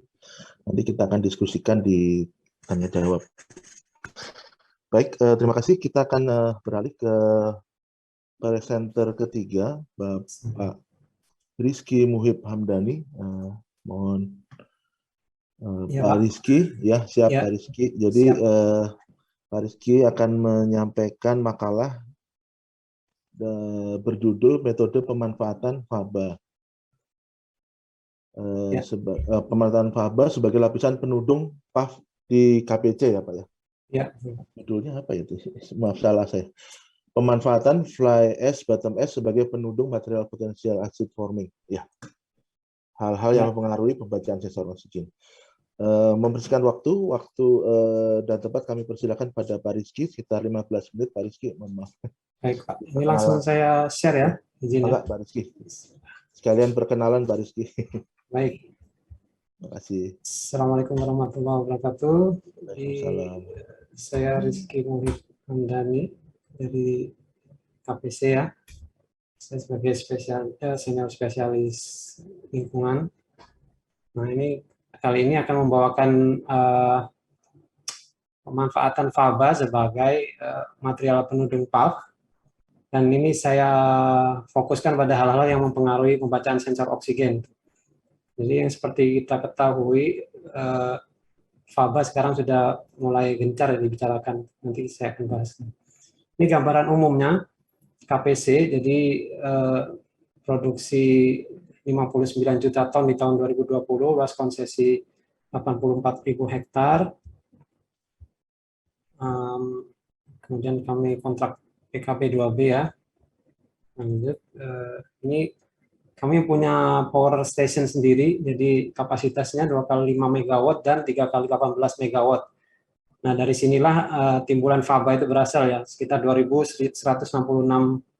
Nanti kita akan diskusikan di tanya jawab. Baik, terima kasih. Kita akan beralih ke presenter ketiga, Bapak Rizky Muhib Hamdani. Mohon
Ya,
Pak Rizky, ya siap
Ya.
Pak Rizky. Jadi
Siap.
Pak Rizky akan menyampaikan makalah berjudul metode pemanfaatan faba.
Ya.
Pemanfaatan faba sebagai lapisan penudung PAF di KPC ya Pak ya.
Ya.
Judulnya apa itu? Maaf salah saya. Pemanfaatan fly ash bottom ash sebagai penudung material potensial acid forming. Ya. Hal-hal yang mempengaruhi pembacaan sensor oksigen. Membersihkan waktu dan tempat kami persilakan pada Pak Rizky sekitar 15 menit. Pak Rizky, mohon maaf.
Baik Pak, ini langsung saya share ya, izin ya.
Enggak, Pak Rizky. Sekalian perkenalan Pak Rizky.
Baik.
Terima kasih.
Assalamualaikum warahmatullahi wabarakatuh.
Waalaikumsalam.
Saya Rizky Muhib Hamdani dari KPC ya. Saya sebagai senior spesialis lingkungan. Nah, ini kali ini akan membawakan pemanfaatan faba sebagai material penunjang PAF. Dan ini saya fokuskan pada hal-hal yang mempengaruhi pembacaan sensor oksigen. Jadi yang seperti kita ketahui, faba sekarang sudah mulai gencar dibicarakan. Nanti saya akan bahas. Ini gambaran umumnya KPC. Jadi produksi 59 juta ton di tahun 2020, luas konsesi 84.000 hektar. Kemudian kami kontrak PKP 2B ya. Lanjut, ini kami punya power station sendiri, jadi kapasitasnya 2 kali 5 MW dan 3 kali 18 MW. Nah, dari sinilah timbulan faba itu berasal ya, sekitar 2.166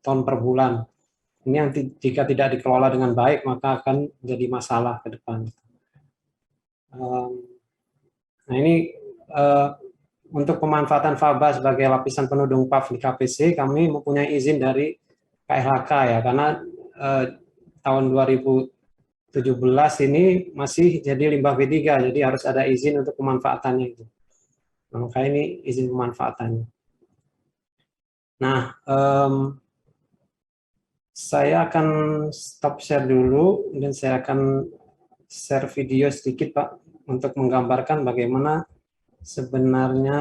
ton per bulan. Ini yang jika tidak dikelola dengan baik, maka akan jadi masalah ke depan. Nah, ini untuk pemanfaatan faba sebagai lapisan penunjang PAF di KPC, kami mempunyai izin dari KLHK ya, karena tahun 2017 ini masih jadi limbah B3, jadi harus ada izin untuk pemanfaatannya itu. Nah, makanya ini izin pemanfaatannya. Nah, saya akan stop share dulu dan saya akan share video sedikit Pak untuk menggambarkan bagaimana sebenarnya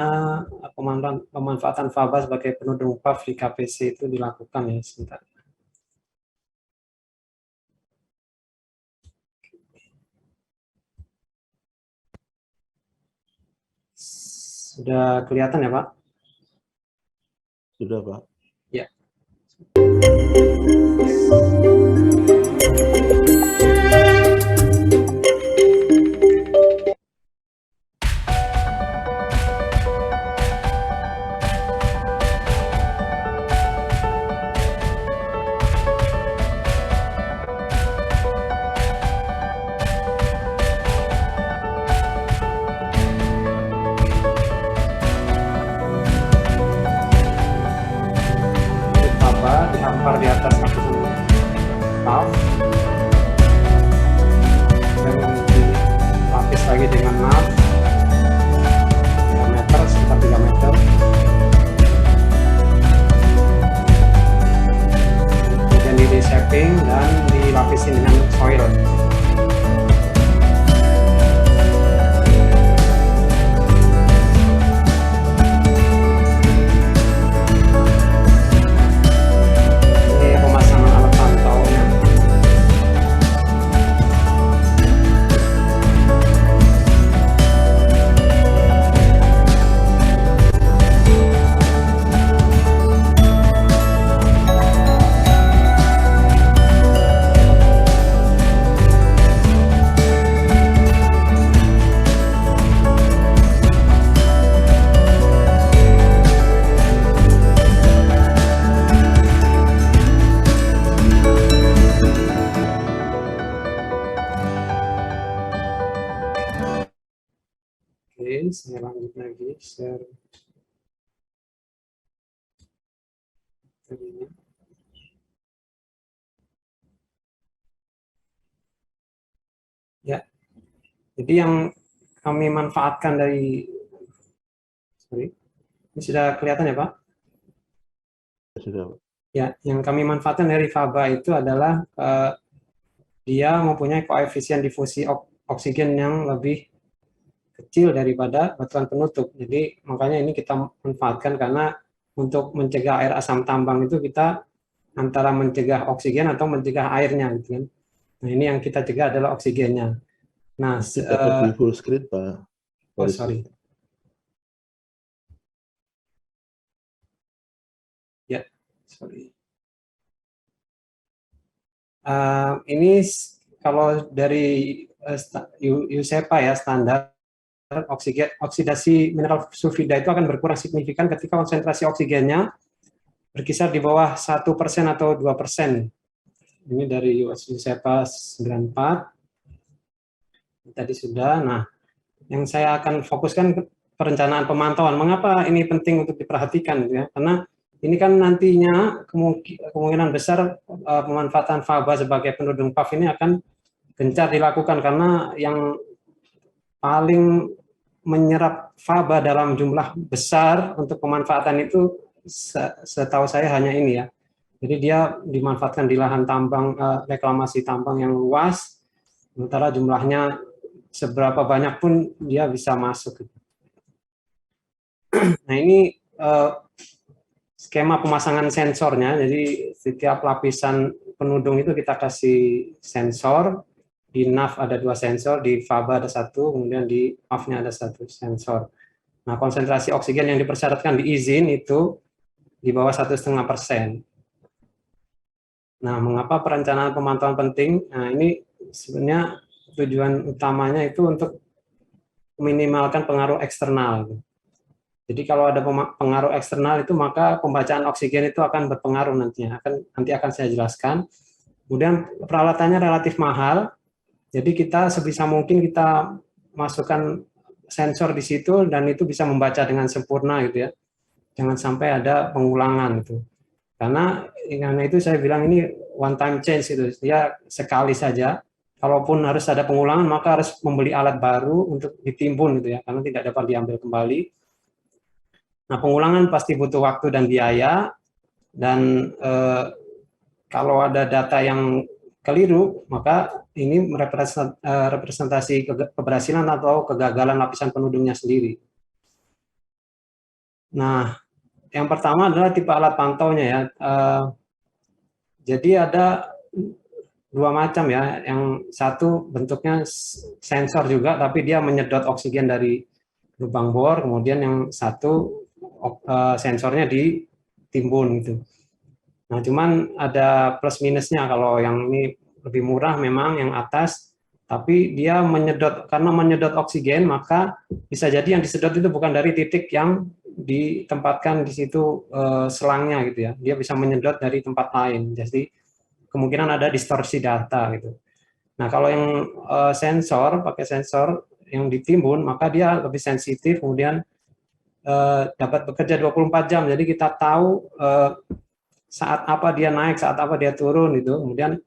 pemanfaatan faba sebagai penunjang PAF di KPC itu dilakukan ya, sebentar. Sudah kelihatan ya Pak?
Sudah Pak.
Ya. Dihampar di atas lapisan PAF dan dilapis lagi dengan NAF 3 meter, sekitar 3 meter. Kemudian di shaping dan dilapisin dengan soil. Saya lanjut lagi share. Ya, jadi yang kami manfaatkan dari, ini sudah kelihatan ya Pak?
Sudah Pak.
Ya, yang kami manfaatkan dari faba itu adalah dia mempunyai koefisien difusi oksigen yang lebih kecil daripada batuan penutup. Jadi makanya ini kita manfaatkan karena untuk mencegah air asam tambang itu kita antara mencegah oksigen atau mencegah airnya gitu kan. Nah, ini yang kita cegah adalah oksigennya. Nah,
di full screen Pak.
Oh, sorry. Ya, sorry. Ini kalau dari USEPA ya, standar oksidasi mineral sulfida itu akan berkurang signifikan ketika konsentrasi oksigennya berkisar di bawah 1% atau 2%. Ini dari USEPA 94. Tadi sudah. Nah, yang saya akan fokuskan ke perencanaan pemantauan. Mengapa ini penting untuk diperhatikan ya? Karena ini kan nantinya kemungkinan besar pemanfaatan faba sebagai penunjang PAF ini akan gencar dilakukan karena yang paling menyerap faba dalam jumlah besar untuk pemanfaatan itu setahu saya hanya ini ya. Jadi dia dimanfaatkan di lahan tambang, reklamasi tambang yang luas, sementara jumlahnya seberapa banyak pun dia bisa masuk. Nah ini skema pemasangan sensornya, jadi setiap lapisan penudung itu kita kasih sensor, di NAV ada 2 sensor, di faba ada 1, kemudian di PAF-nya ada 1 sensor. Nah konsentrasi oksigen yang dipersyaratkan di izin itu di bawah 1,5%. Nah mengapa perencanaan pemantauan penting? Nah ini sebenarnya tujuan utamanya itu untuk meminimalkan pengaruh eksternal. Jadi kalau ada pengaruh eksternal itu maka pembacaan oksigen itu akan berpengaruh nantinya. Nanti akan saya jelaskan. Kemudian peralatannya relatif mahal. Jadi kita sebisa mungkin kita masukkan sensor di situ dan itu bisa membaca dengan sempurna gitu ya. Jangan sampai ada pengulangan gitu. Karena itu saya bilang ini one time change itu. Dia sekali saja. Kalaupun harus ada pengulangan maka harus membeli alat baru untuk ditimbun gitu ya, karena tidak dapat diambil kembali. Nah, pengulangan pasti butuh waktu dan biaya, dan kalau ada data yang keliru, maka ini representasi keberhasilan atau kegagalan lapisan penudungnya sendiri. Nah, yang pertama adalah tipe alat pantaunya ya. Jadi ada 2 macam ya, yang satu bentuknya sensor juga, tapi dia menyedot oksigen dari lubang bor, kemudian yang satu sensornya ditimbun gitu. Nah, cuman ada plus minusnya. Kalau yang ini lebih murah memang yang atas, tapi dia menyedot, karena menyedot oksigen maka bisa jadi yang disedot itu bukan dari titik yang ditempatkan di situ selangnya gitu ya. Dia bisa menyedot dari tempat lain. Jadi kemungkinan ada distorsi data gitu. Nah, kalau yang sensor, pakai sensor yang ditimbun, maka dia lebih sensitif, kemudian dapat bekerja 24 jam. Jadi kita tahu saat apa dia naik, saat apa dia turun itu. Kemudian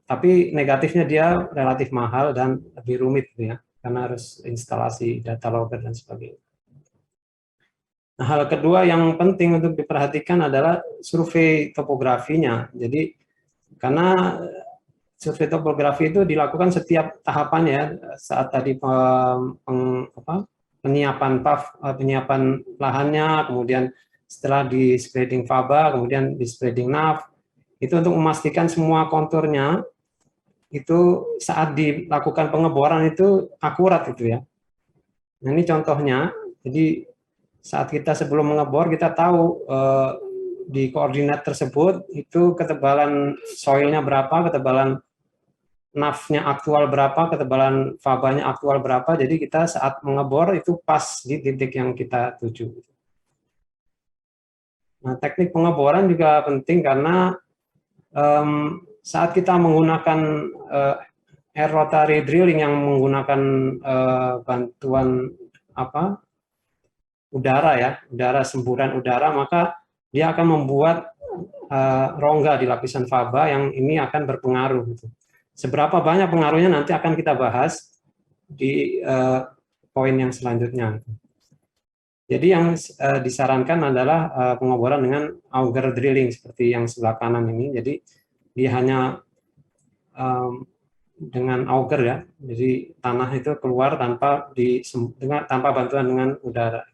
tapi negatifnya dia relatif mahal dan lebih rumit gitu ya, karena harus instalasi data logger dan sebagainya. Nah, hal kedua yang penting untuk diperhatikan adalah survei topografinya. Jadi karena survei topografi itu dilakukan setiap tahapannya ya, saat tadi penyiapan PAF, penyiapan lahannya, kemudian setelah di spreading faba, kemudian di spreading NAV, itu untuk memastikan semua konturnya itu saat dilakukan pengeboran itu akurat gitu ya. Nah, ini contohnya. Jadi saat kita sebelum mengebor kita tahu di koordinat tersebut itu ketebalan soilnya berapa, ketebalan NAV-nya aktual berapa, ketebalan fabanya aktual berapa. Jadi kita saat mengebor itu pas di titik yang kita tuju. Nah, teknik pengeboran juga penting karena saat kita menggunakan air rotary drilling yang menggunakan bantuan udara ya, semburan udara, maka dia akan membuat rongga di lapisan faba yang ini akan berpengaruh. Gitu. Seberapa banyak pengaruhnya nanti akan kita bahas di poin yang selanjutnya. Jadi yang disarankan adalah pengeboran dengan auger drilling seperti yang sebelah kanan ini. Jadi dia hanya dengan auger ya, jadi tanah itu keluar tanpa bantuan dengan udara.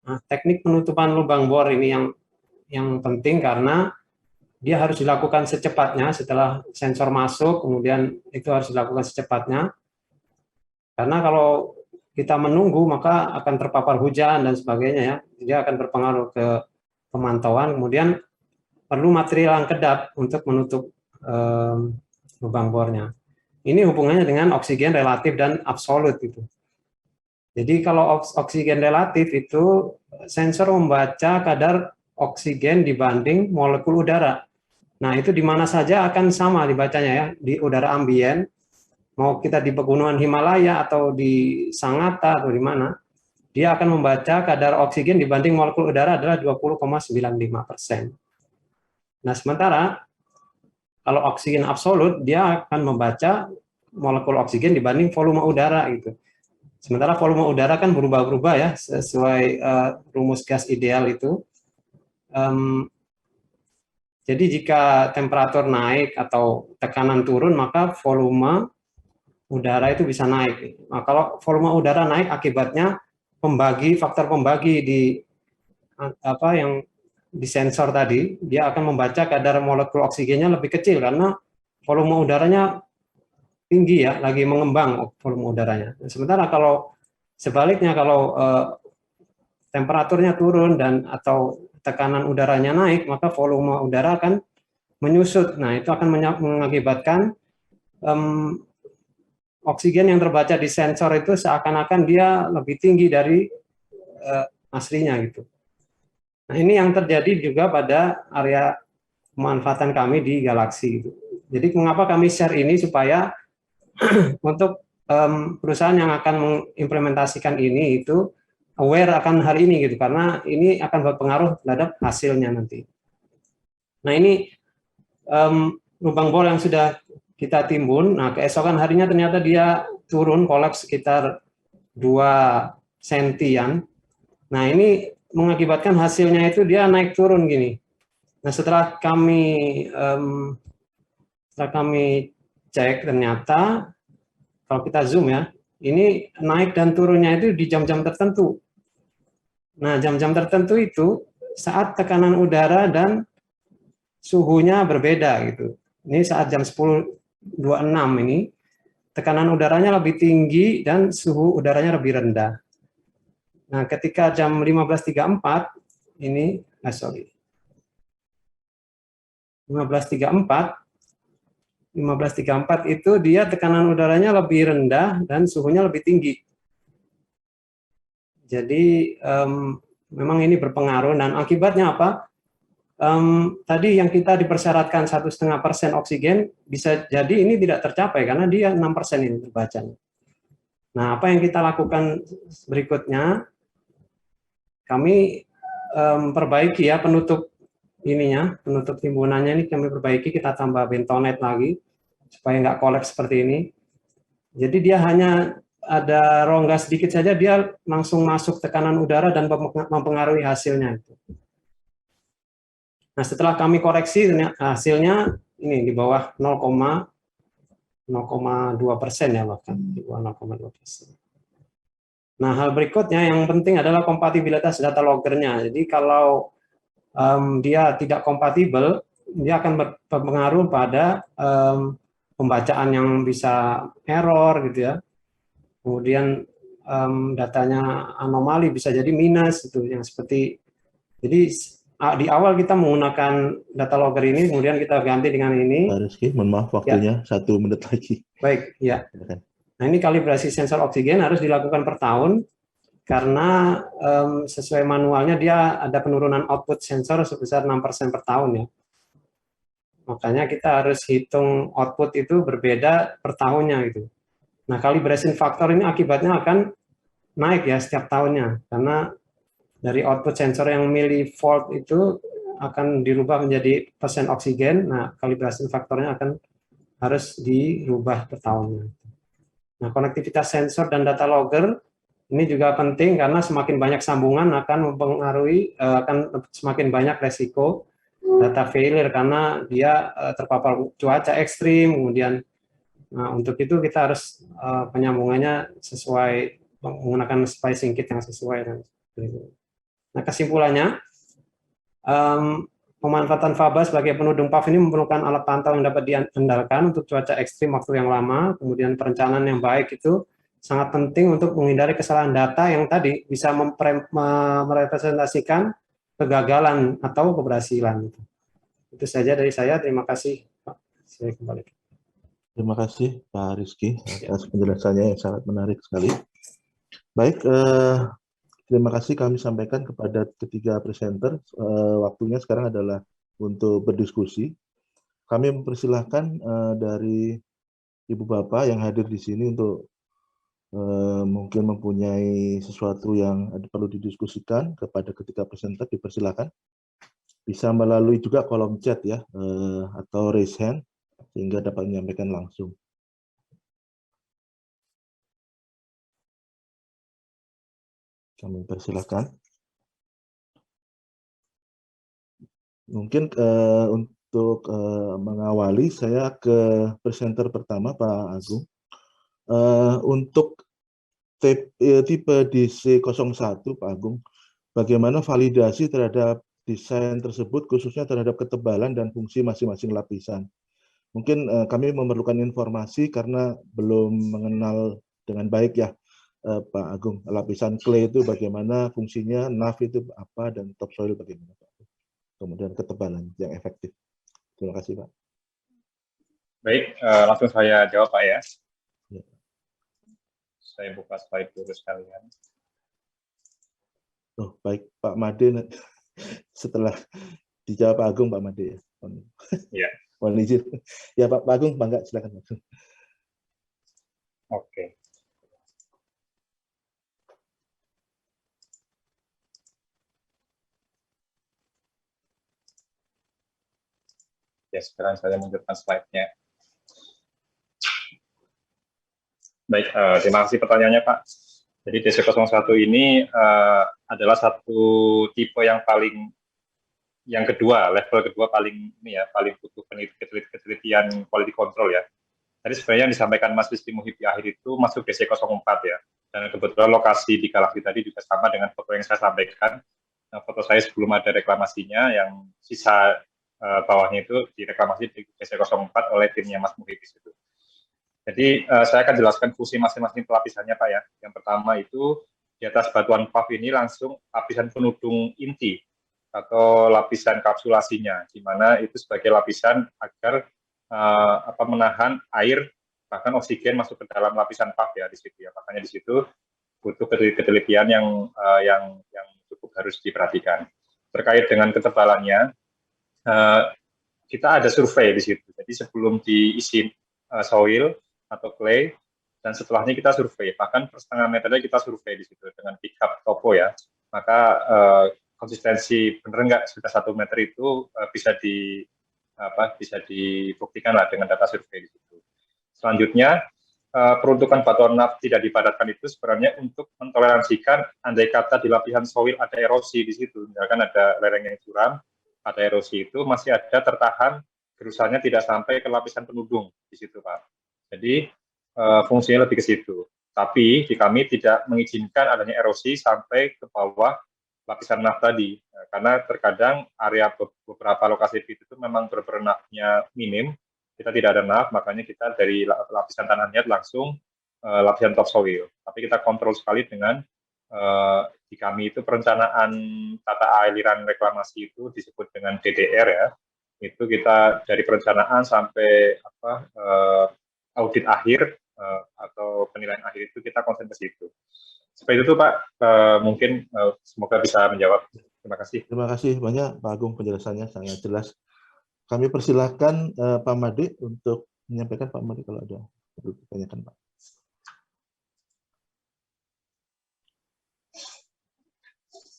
Nah, teknik penutupan lubang bor ini yang penting karena dia harus dilakukan secepatnya setelah sensor masuk, kemudian itu harus dilakukan secepatnya. Karena kalau kita menunggu maka akan terpapar hujan dan sebagainya ya, dia akan berpengaruh ke pemantauan. Kemudian perlu material yang kedap untuk menutup lubang bornya. Ini hubungannya dengan oksigen relatif dan absolut gitu. Jadi kalau oksigen relatif itu sensor membaca kadar oksigen dibanding molekul udara. Nah, itu di mana saja akan sama dibacanya ya, di udara ambien, mau kita di pegunungan Himalaya atau di Sangatta atau di mana, dia akan membaca kadar oksigen dibanding molekul udara adalah 20,95%. Nah, sementara kalau oksigen absolut dia akan membaca molekul oksigen dibanding volume udara gitu. Sementara volume udara kan berubah-ubah ya sesuai rumus gas ideal itu. Jadi jika temperatur naik atau tekanan turun, maka volume udara itu bisa naik. Nah, kalau volume udara naik akibatnya faktor pembagi di yang di sensor tadi, dia akan membaca kadar molekul oksigennya lebih kecil karena volume udaranya tinggi ya, lagi mengembang volume udaranya. Sementara kalau sebaliknya, kalau temperaturnya turun atau tekanan udaranya naik, maka volume udara akan menyusut. Nah, itu akan mengakibatkan oksigen yang terbaca di sensor itu seakan-akan dia lebih tinggi dari aslinya gitu. Nah, ini yang terjadi juga pada area pemanfaatan kami di Galaxy. Gitu. Jadi mengapa kami share ini supaya untuk perusahaan yang akan mengimplementasikan ini itu aware akan hal ini gitu, karena ini akan berpengaruh terhadap hasilnya nanti. Nah, ini lubang bor yang sudah kita timbun. Nah, keesokan harinya ternyata dia turun kolaps sekitar 2 sentian. Nah, ini mengakibatkan hasilnya itu dia naik turun gini. Nah, setelah kami cek, ternyata kalau kita zoom ya, ini naik dan turunnya itu di jam-jam tertentu. Nah, jam-jam tertentu itu saat tekanan udara dan suhunya berbeda gitu. Ini saat jam 10.26 ini, tekanan udaranya lebih tinggi dan suhu udaranya lebih rendah. Nah, ketika jam 15.34 ini, 15.34 itu dia tekanan udaranya lebih rendah dan suhunya lebih tinggi. Jadi memang ini berpengaruh, dan akibatnya apa? Tadi yang kita dipersyaratkan 1,5% oksigen, bisa jadi ini tidak tercapai karena dia 6% ini terbacanya. Nah, apa yang kita lakukan berikutnya? Kami perbaiki ya penutup timbunannya ini kami perbaiki, kita tambah bentonite lagi supaya nggak kolaps seperti ini. Jadi dia hanya ada rongga sedikit saja, dia langsung masuk tekanan udara dan mempengaruhi hasilnya. Nah, setelah kami koreksi, hasilnya ini di bawah 0,2% ya, bahkan di bawah 0,2%. Nah, hal berikutnya yang penting adalah kompatibilitas data loggernya. Jadi kalau dia tidak kompatibel, dia akan berpengaruh pada pembacaan yang bisa error gitu ya. Kemudian datanya anomali, bisa jadi minus itu yang seperti. Jadi di awal kita menggunakan data logger ini, kemudian kita ganti dengan ini.
Pak Rizky, mohon maaf waktunya ya. 1 menit lagi.
Baik, ya. Nah, ini kalibrasi sensor oksigen harus dilakukan per tahun karena sesuai manualnya dia ada penurunan output sensor sebesar 6% per tahun ya. Makanya kita harus hitung output itu berbeda per tahunnya gitu. Nah, calibration factor ini akibatnya akan naik ya setiap tahunnya, karena dari output sensor yang millivolt itu akan dirubah menjadi persen oksigen. Nah, calibration faktornya akan harus dirubah per tahunnya. Nah, konektivitas sensor dan data logger ini juga penting karena semakin banyak sambungan akan mempengaruhi, akan semakin banyak resiko data failure karena dia terpapar cuaca ekstrim. Kemudian, nah, untuk itu kita harus penyambungannya sesuai, menggunakan splicing kit yang sesuai. Nah, kesimpulannya, pemanfaatan faba sebagai penudung PAF ini memerlukan alat pantau yang dapat diandalkan untuk cuaca ekstrim waktu yang lama. Kemudian perencanaan yang baik itu sangat penting untuk menghindari kesalahan data yang tadi bisa merepresentasikan kegagalan atau keberhasilan. Itu saja dari saya. Terima kasih, Pak. Saya kembali.
Terima kasih, Pak Rizky, atas penjelasannya yang sangat menarik sekali. Baik, terima kasih kami sampaikan kepada ketiga presenter. Waktunya sekarang adalah untuk berdiskusi. Kami mempersilahkan dari Ibu Bapak yang hadir di sini untuk mungkin mempunyai sesuatu yang perlu didiskusikan kepada ketiga presenter, dipersilahkan. Bisa melalui juga kolom chat ya, atau raise hand, sehingga dapat menyampaikan langsung. Kami persilakan. Mungkin untuk mengawali, saya ke presenter pertama, Pak Agung. Untuk tipe DC01, Pak Agung, bagaimana validasi terhadap desain tersebut, khususnya terhadap ketebalan dan fungsi masing-masing lapisan? Mungkin kami memerlukan informasi karena belum mengenal dengan baik ya, Pak Agung, lapisan clay itu bagaimana fungsinya, NAV itu apa, dan topsoil bagaimana, Pak? Kemudian ketebalan yang efektif. Terima kasih, Pak.
Baik, langsung saya jawab, Pak ya.
Ya.
Saya buka slide dulu sekalian.
Oh, baik, Pak Made. Setelah dijawab Pak Agung, Pak Made ya.
Iya.
Mohon izin. Ya, Pak Agung, bangga, silakan.
Oke. Ya, sekarang saya munculkan slide-nya. Baik, terima kasih pertanyaannya, Pak. Jadi DC01 ini adalah satu tipe yang kedua, level kedua paling butuh ketelitian quality control ya. Tadi sebenarnya yang disampaikan Mas Rizky Muhib di akhir itu masuk DC04 ya. Dan kebetulan lokasi di Galaxy tadi juga sama dengan foto yang saya sampaikan. Nah, foto saya sebelum ada reklamasinya, yang sisa bawahnya itu direklamasi di DC04 oleh timnya Mas Muhib di situ. Jadi saya akan jelaskan fungsi masing-masing pelapisannya, Pak ya. Yang pertama itu di atas batuan PAF ini langsung lapisan penudung inti atau lapisan kapsulasinya, di mana itu sebagai lapisan agar menahan air bahkan oksigen masuk ke dalam lapisan PAF ya di situ ya. Makanya di situ butuh ketelitian yang cukup harus diperhatikan. Terkait dengan ketebalannya, kita ada survei di situ. Jadi sebelum diisi soil atau clay, dan setelahnya kita survei. Bahkan per setengah meternya kita survei di situ dengan pick up topo ya. Maka konsistensi benar nggak sudah 1 meter itu bisa dibuktikan lah dengan data survei di situ. Selanjutnya, peruntukan batuan NAV tidak dipadatkan itu sebenarnya untuk mentoleransikan andai kata di lapisan soil ada erosi di situ, misalkan ada lereng yang curam, ada erosi itu masih ada tertahan, gerusannya tidak sampai ke lapisan penudung di situ, Pak. Jadi fungsinya lebih ke situ. Tapi di kami tidak mengizinkan adanya erosi sampai ke bawah lapisan NAV tadi, karena terkadang area beberapa lokasi itu memang NAV-nya minim, kita tidak ada NAV, makanya kita dari lapisan tanahnya langsung lapisan topsoil. Tapi kita kontrol sekali dengan di kami itu perencanaan tata aliran reklamasi itu disebut dengan DDR ya. Itu kita dari perencanaan sampai audit akhir atau penilaian akhir itu kita konsen ke situ. Seperti itu Pak, mungkin semoga bisa menjawab. Terima kasih.
Terima kasih banyak Pak Agung, penjelasannya sangat jelas. Kami persilahkan Pak Made untuk menyampaikan. Pak Made kalau ada pertanyaan Pak.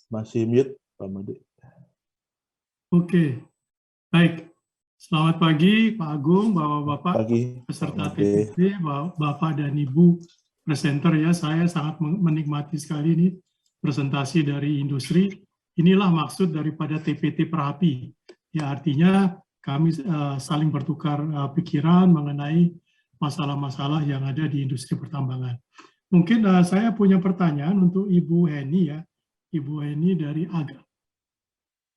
Masih mute Pak Made.
Oke, baik. Selamat pagi Pak Agung, Bapak-Bapak, peserta TPT, Bapak dan Ibu presenter ya. Saya sangat menikmati sekali ini presentasi dari industri. Inilah maksud daripada TPT Perapi. Ya, artinya kami saling bertukar pikiran mengenai masalah-masalah yang ada di industri pertambangan. Mungkin saya punya pertanyaan untuk Ibu Heni ya. Ibu Heni dari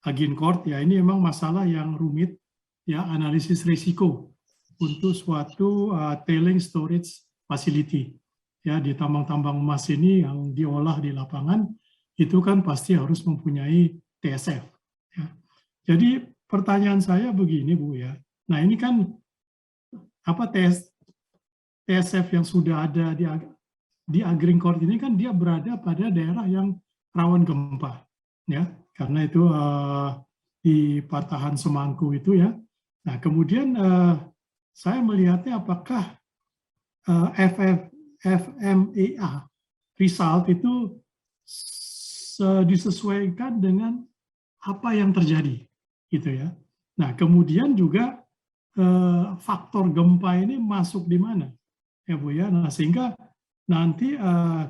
Agincourt ya. Ini memang masalah yang rumit ya, analisis risiko untuk suatu tailing storage facility ya, di tambang-tambang emas ini yang diolah di lapangan itu kan pasti harus mempunyai TSF ya. Jadi pertanyaan saya begini Bu ya, nah ini kan apa TSF yang sudah ada di Agincourt ini kan dia berada pada daerah yang rawan gempa ya, karena itu di patahan Semangku itu ya. Nah, kemudian saya melihatnya apakah FMEA result itu disesuaikan dengan apa yang terjadi, gitu ya. Nah, kemudian juga faktor gempa ini masuk di mana, ya Bu ya. Nah, sehingga nanti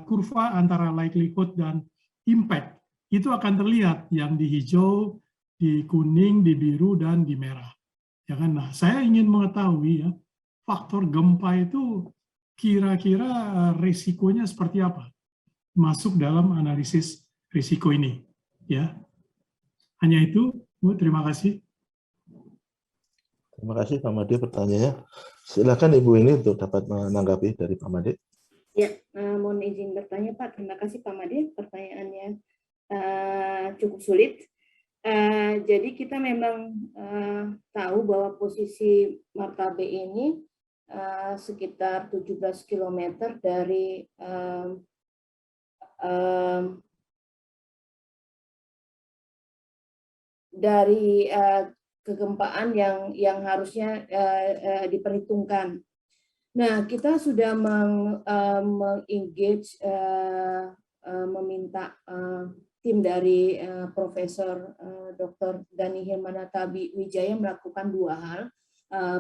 kurva antara likelihood dan impact itu akan terlihat yang di hijau, di kuning, di biru, dan di merah. Ya kan? Nah, saya ingin mengetahui ya, faktor gempa itu kira-kira risikonya seperti apa masuk dalam analisis risiko ini. Ya, hanya itu, Bu. Terima kasih.
Terima kasih Pak Made pertanyaannya. Silakan Ibu ini untuk dapat menanggapi dari Pak Made.
Ya, mohon izin bertanya Pak. Terima kasih Pak Made. Pertanyaannya cukup sulit. Jadi kita memang tahu bahwa posisi Martabe ini sekitar 17 km dari kegempaan yang harusnya diperhitungkan. Nah, kita sudah mengengage, meminta tim dari Profesor Dr. Dhani Hermanatabi Wijaya melakukan dua hal.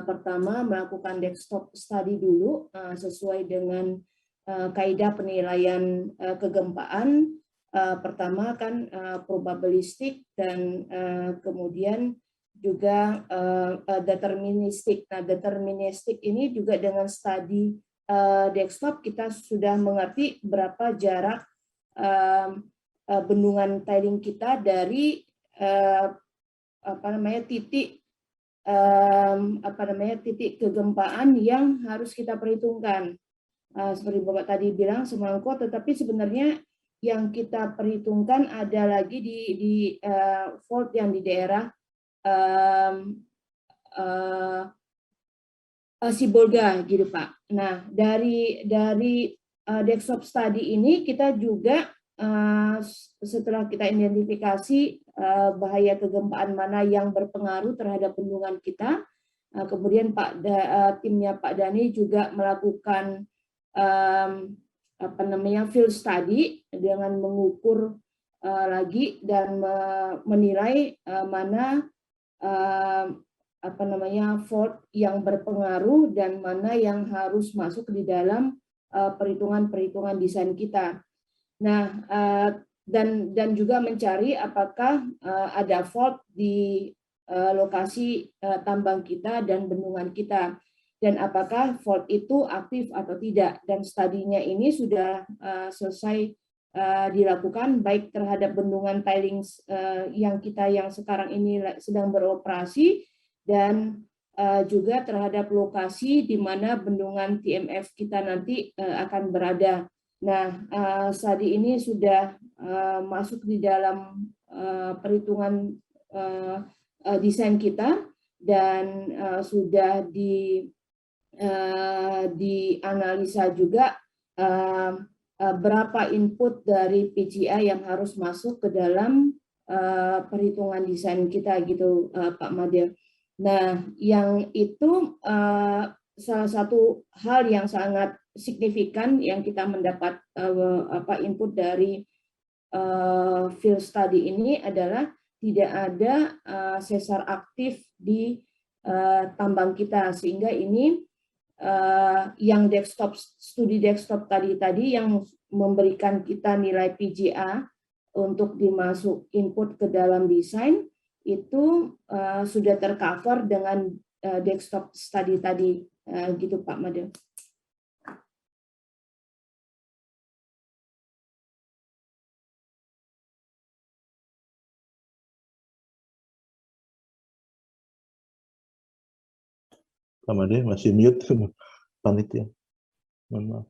Pertama, melakukan desktop study dulu sesuai dengan kaidah penilaian kegempaan. Pertama kan probabilistik dan kemudian juga deterministik. Nah, deterministik ini juga dengan studi desktop kita sudah mengerti berapa jarak bendungan tiling kita dari titik kegempaan yang harus kita perhitungkan. Seperti Bapak tadi bilang semangkuk, tetapi sebenarnya yang kita perhitungkan ada lagi di fault yang di daerah Sibolga gitu Pak. Nah, dari desktop study ini kita juga setelah kita identifikasi bahaya kegempaan mana yang berpengaruh terhadap bendungan kita, kemudian timnya Pak Dhani juga melakukan field study dengan mengukur lagi dan menilai mana fault yang berpengaruh dan mana yang harus masuk di dalam perhitungan desain kita. Nah, dan juga mencari apakah ada fault di lokasi tambang kita dan bendungan kita, dan apakah fault itu aktif atau tidak. Dan studinya ini sudah selesai dilakukan baik terhadap bendungan tailings yang sekarang ini sedang beroperasi, dan juga terhadap lokasi di mana bendungan TMF kita nanti akan berada. Nah, studi ini sudah masuk di dalam perhitungan desain kita dan sudah dianalisa juga berapa input dari PGI yang harus masuk ke dalam perhitungan desain kita gitu Pak Made. Nah, yang itu salah satu hal yang sangat signifikan yang kita mendapat input dari field study ini adalah tidak ada sesar aktif di tambang kita, sehingga ini yang studi desktop tadi yang memberikan kita nilai PGA untuk dimasuk input ke dalam desain itu sudah tercover dengan desktop study tadi gitu Pak Made.
Pak Made masih mute panitia. Mohon maaf.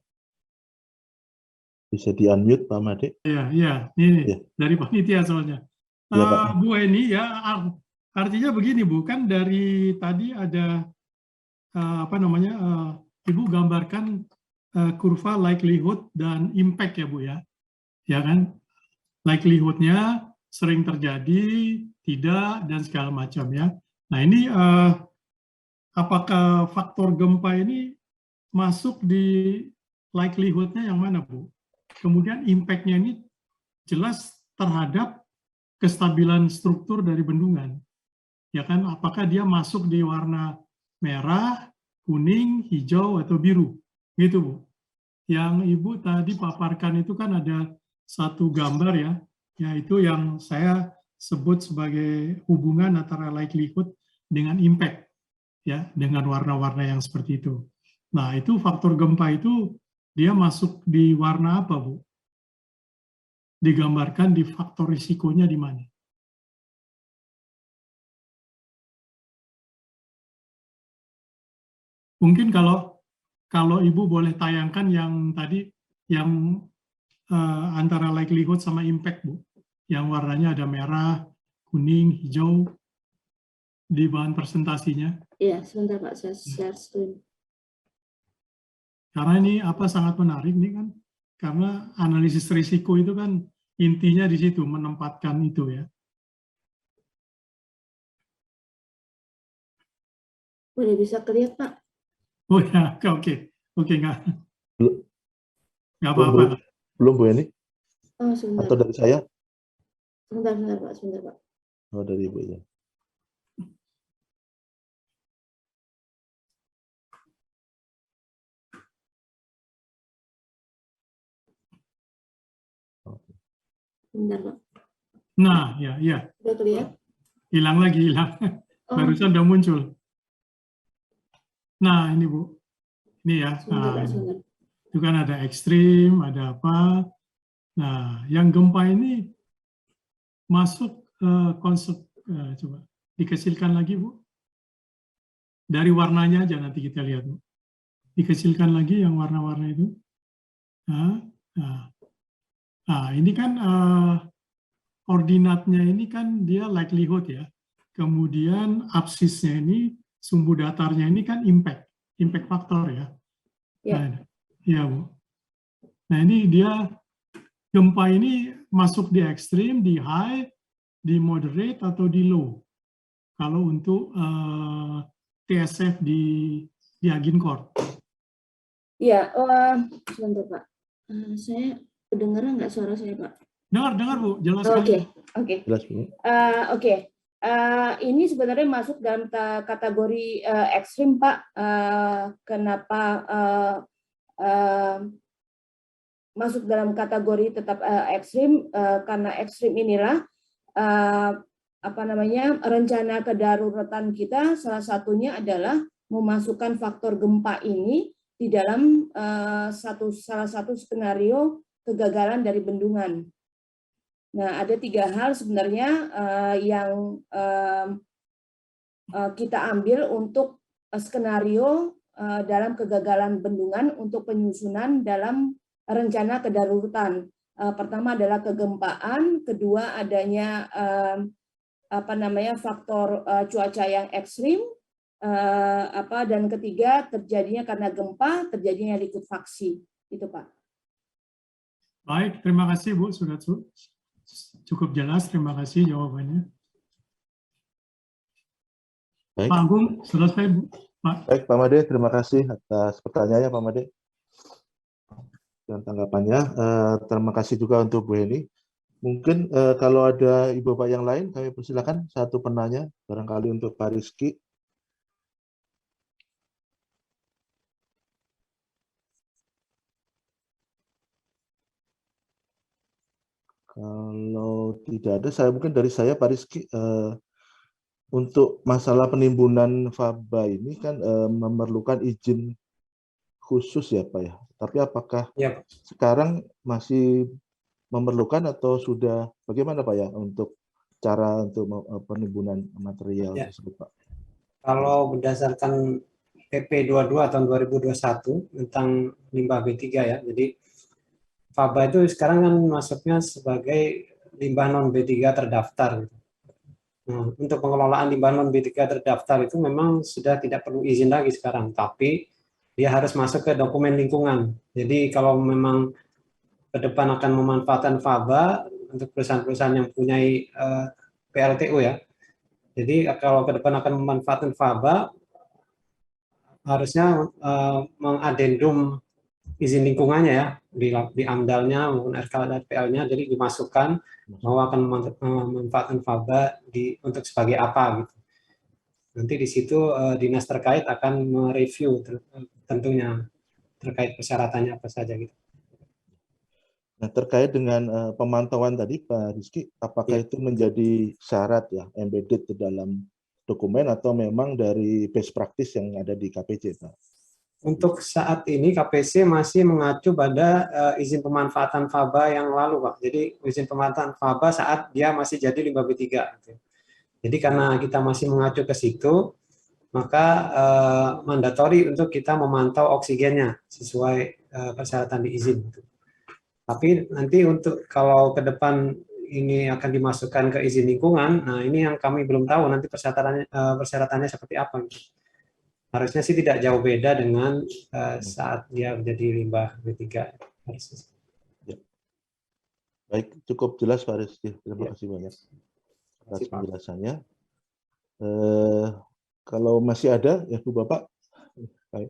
Bisa di-unmute Pak Made?
Iya, ini ya. Dari panitia soalnya.
Ya, Pak.
Bu Eni, ya artinya begini Bu, kan dari tadi ada Ibu gambarkan kurva likelihood dan impact ya Bu ya. Ya kan? Likelihood-nya sering terjadi, tidak, dan segala macam ya. Nah ini apakah faktor gempa ini masuk di likelihood-nya yang mana Bu? Kemudian impact-nya ini jelas terhadap kestabilan struktur dari bendungan. Ya kan, apakah dia masuk di warna merah, kuning, hijau, atau biru. Gitu Bu. Yang Ibu tadi paparkan itu kan ada satu gambar ya, yaitu yang saya sebut sebagai hubungan antara likelihood dengan impact, ya, dengan warna-warna yang seperti itu. Nah, itu faktor gempa itu dia masuk di warna apa, Bu? Digambarkan di faktor risikonya di mana? Mungkin kalau Ibu boleh tayangkan yang tadi, yang antara likelihood sama impact, Bu. Yang warnanya ada merah, kuning, hijau di bahan presentasinya.
Iya, sebentar Pak, saya share screen.
Karena ini sangat menarik nih kan, karena analisis risiko itu kan intinya di situ, menempatkan itu ya.
Boleh bisa kelihatan Pak?
Oh ya, oke, nggak
Belum,
apa-apa.
belum Bu Eni?
Oh, sebentar.
Atau dari saya?
Sebentar Pak, sebentar Pak.
Oh, dari Ibu ya.
Sebentar Pak.
Nah, ya.
Sudah kelihatan?
Hilang.
Oh,
Barusan udah muncul. Nah, ini Bu. Ini ya.
sebentar Pak, sebentar.
Itu kan ada ekstrim, ada apa. Nah, yang gempa ini masuk konsep, coba dikecilkan lagi Bu. Dari warnanya aja nanti kita lihat Bu. Dikecilkan lagi yang warna-warna itu. Nah, ini kan ordinatnya ini kan dia likelihood ya. Kemudian absisnya ini, sumbu datarnya ini kan impact faktor ya.
Ya.
Nah, ya Bu. Nah ini dia gempa ini masuk di ekstrim, di high, di moderate atau di low. Kalau untuk TSF di Agincourt.
Iya, sebentar Pak. Saya kedengeran nggak suara saya Pak?
Dengar Bu, jelas
Oke,
sekali.
oke.
Jelas Bu.
Oke. Ini sebenarnya masuk dalam kategori ekstrim Pak. Kenapa masuk dalam kategori tetap ekstrim? Karena ekstrim inilah rencana kedaruratan kita, salah satunya adalah memasukkan faktor gempa ini di dalam salah satu skenario kegagalan dari bendungan. Nah, ada 3 hal sebenarnya yang kita ambil untuk skenario dalam kegagalan bendungan untuk penyusunan dalam rencana kedaruratan. Pertama adalah kegempaan, kedua adanya faktor cuaca yang ekstrim, dan ketiga terjadinya karena gempa, terjadinya likuifaksi. Itu Pak.
Baik, terima kasih Bu, sudah cukup jelas, terima kasih jawabannya.
Baik.
Pak Agung, selesai Bu.
Baik Pak Made, terima kasih atas pertanyaannya Pak Made dan tanggapannya. Terima kasih juga untuk Bu Eni. Mungkin kalau ada Ibu Bapak yang lain, kami persilakan satu penanya, barangkali untuk Pak Rizky. Kalau tidak ada, mungkin dari saya Pak Rizky, untuk masalah penimbunan faba ini kan memerlukan izin khusus ya Pak ya. Tapi apakah sekarang masih memerlukan atau sudah bagaimana Pak ya untuk cara untuk penimbunan material tersebut Pak?
Kalau berdasarkan PP 22 tahun 2021 tentang limbah B3 ya, jadi faba itu sekarang kan masuknya sebagai limbah non B3 terdaftar. Nah, untuk pengelolaan limbah non B3 terdaftar itu memang sudah tidak perlu izin lagi sekarang, tapi dia harus masuk ke dokumen lingkungan. Jadi kalau memang ke depan akan memanfaatkan faba untuk perusahaan-perusahaan yang mempunyai PLTU ya. Jadi kalau ke depan akan memanfaatkan faba, harusnya mengadendum izin lingkungannya ya, di AMDAL-nya maupun RKPL-nya, jadi dimasukkan bahwa akan memanfaatkan faba untuk sebagai apa gitu. Nanti di situ dinas terkait akan mereview tentunya terkait persyaratannya apa saja gitu.
Nah, terkait dengan pemantauan tadi, Pak Rizky, apakah itu menjadi syarat ya, embedded di dalam dokumen atau memang dari best practice yang ada di KPC, Pak?
Untuk saat ini KPC masih mengacu pada izin pemanfaatan faba yang lalu, Pak. Jadi izin pemanfaatan faba saat dia masih jadi limbah B3. Gitu. Jadi karena kita masih mengacu ke situ, maka mandatori untuk kita memantau oksigennya sesuai persyaratan di izin. Gitu. Tapi nanti untuk kalau ke depan ini akan dimasukkan ke izin lingkungan, nah ini yang kami belum tahu nanti persyaratannya seperti apa. Gitu. Harusnya sih tidak jauh beda dengan saat dia menjadi limbah B3.
Ya. Baik, cukup jelas Pak Rizky. Terima
Ya.
kasih banyak atas
Terima kasih,
penjelasannya. Kalau masih ada, ya Bu Bapak,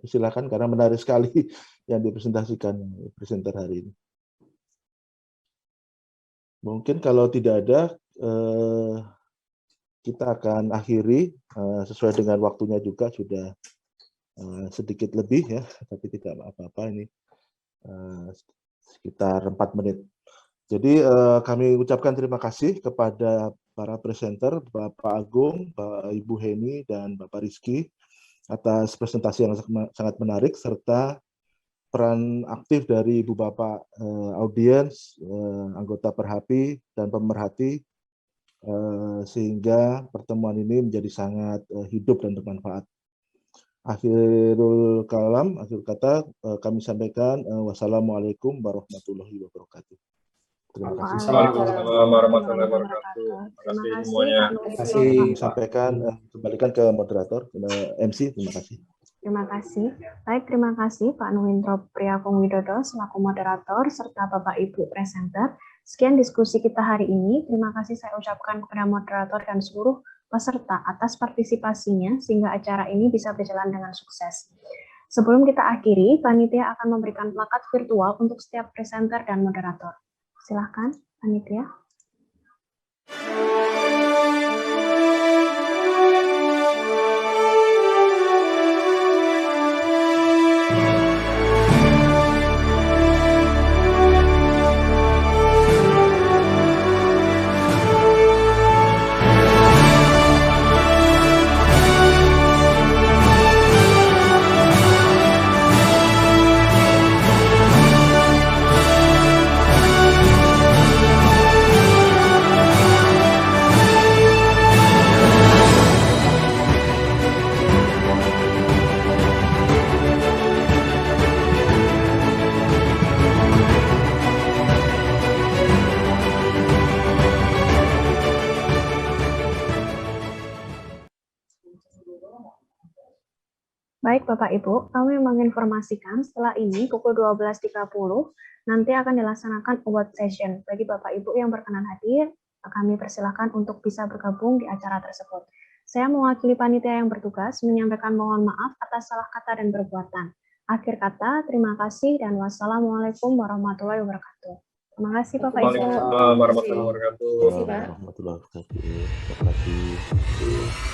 silakan karena menarik sekali yang dipresentasikan presenter hari ini. Mungkin kalau tidak ada, kita akan akhiri sesuai dengan waktunya juga sudah sedikit lebih ya, tapi tidak apa-apa ini sekitar 4 menit. Jadi kami ucapkan terima kasih kepada para presenter, Bapak Agung, Ibu Heni, dan Bapak Rizky atas presentasi yang sangat menarik serta peran aktif dari Ibu Bapak audiens, anggota Perhapi, dan pemerhati sehingga pertemuan ini menjadi sangat hidup dan bermanfaat. Akhirul kalam, akhir kata kami sampaikan wassalamualaikum warahmatullahi wabarakatuh. Terima kasih.
Waalaikumsalam warahmatullahi wabarakatuh. Terima kasih semuanya.
Terima kasih.
Sampaikan, kembalikan ke moderator, MC. Terima kasih.
Terima kasih. Baik, terima kasih Pak Nuwintro Priagung Widodo selaku moderator serta Bapak Ibu presenter. Sekian diskusi kita hari ini. Terima kasih saya ucapkan kepada moderator dan seluruh peserta atas partisipasinya sehingga acara ini bisa berjalan dengan sukses. Sebelum kita akhiri, panitia akan memberikan plakat virtual untuk setiap presenter dan moderator. Silakan, panitia. Baik Bapak Ibu, kami menginformasikan setelah ini pukul 12.30 nanti akan dilaksanakan award session. Bagi Bapak Ibu yang berkenan hadir, kami persilahkan untuk bisa bergabung di acara tersebut. Saya mewakili panitia yang bertugas menyampaikan mohon maaf atas salah kata dan perbuatan. Akhir kata, terima kasih dan wassalamualaikum warahmatullahi wabarakatuh. Terima kasih Bapak Ibu.
Waalaikumsalam warahmatullahi wabarakatuh.
Terima kasih, Pak.
Warahmatullahi wabarakatuh. Terima kasih.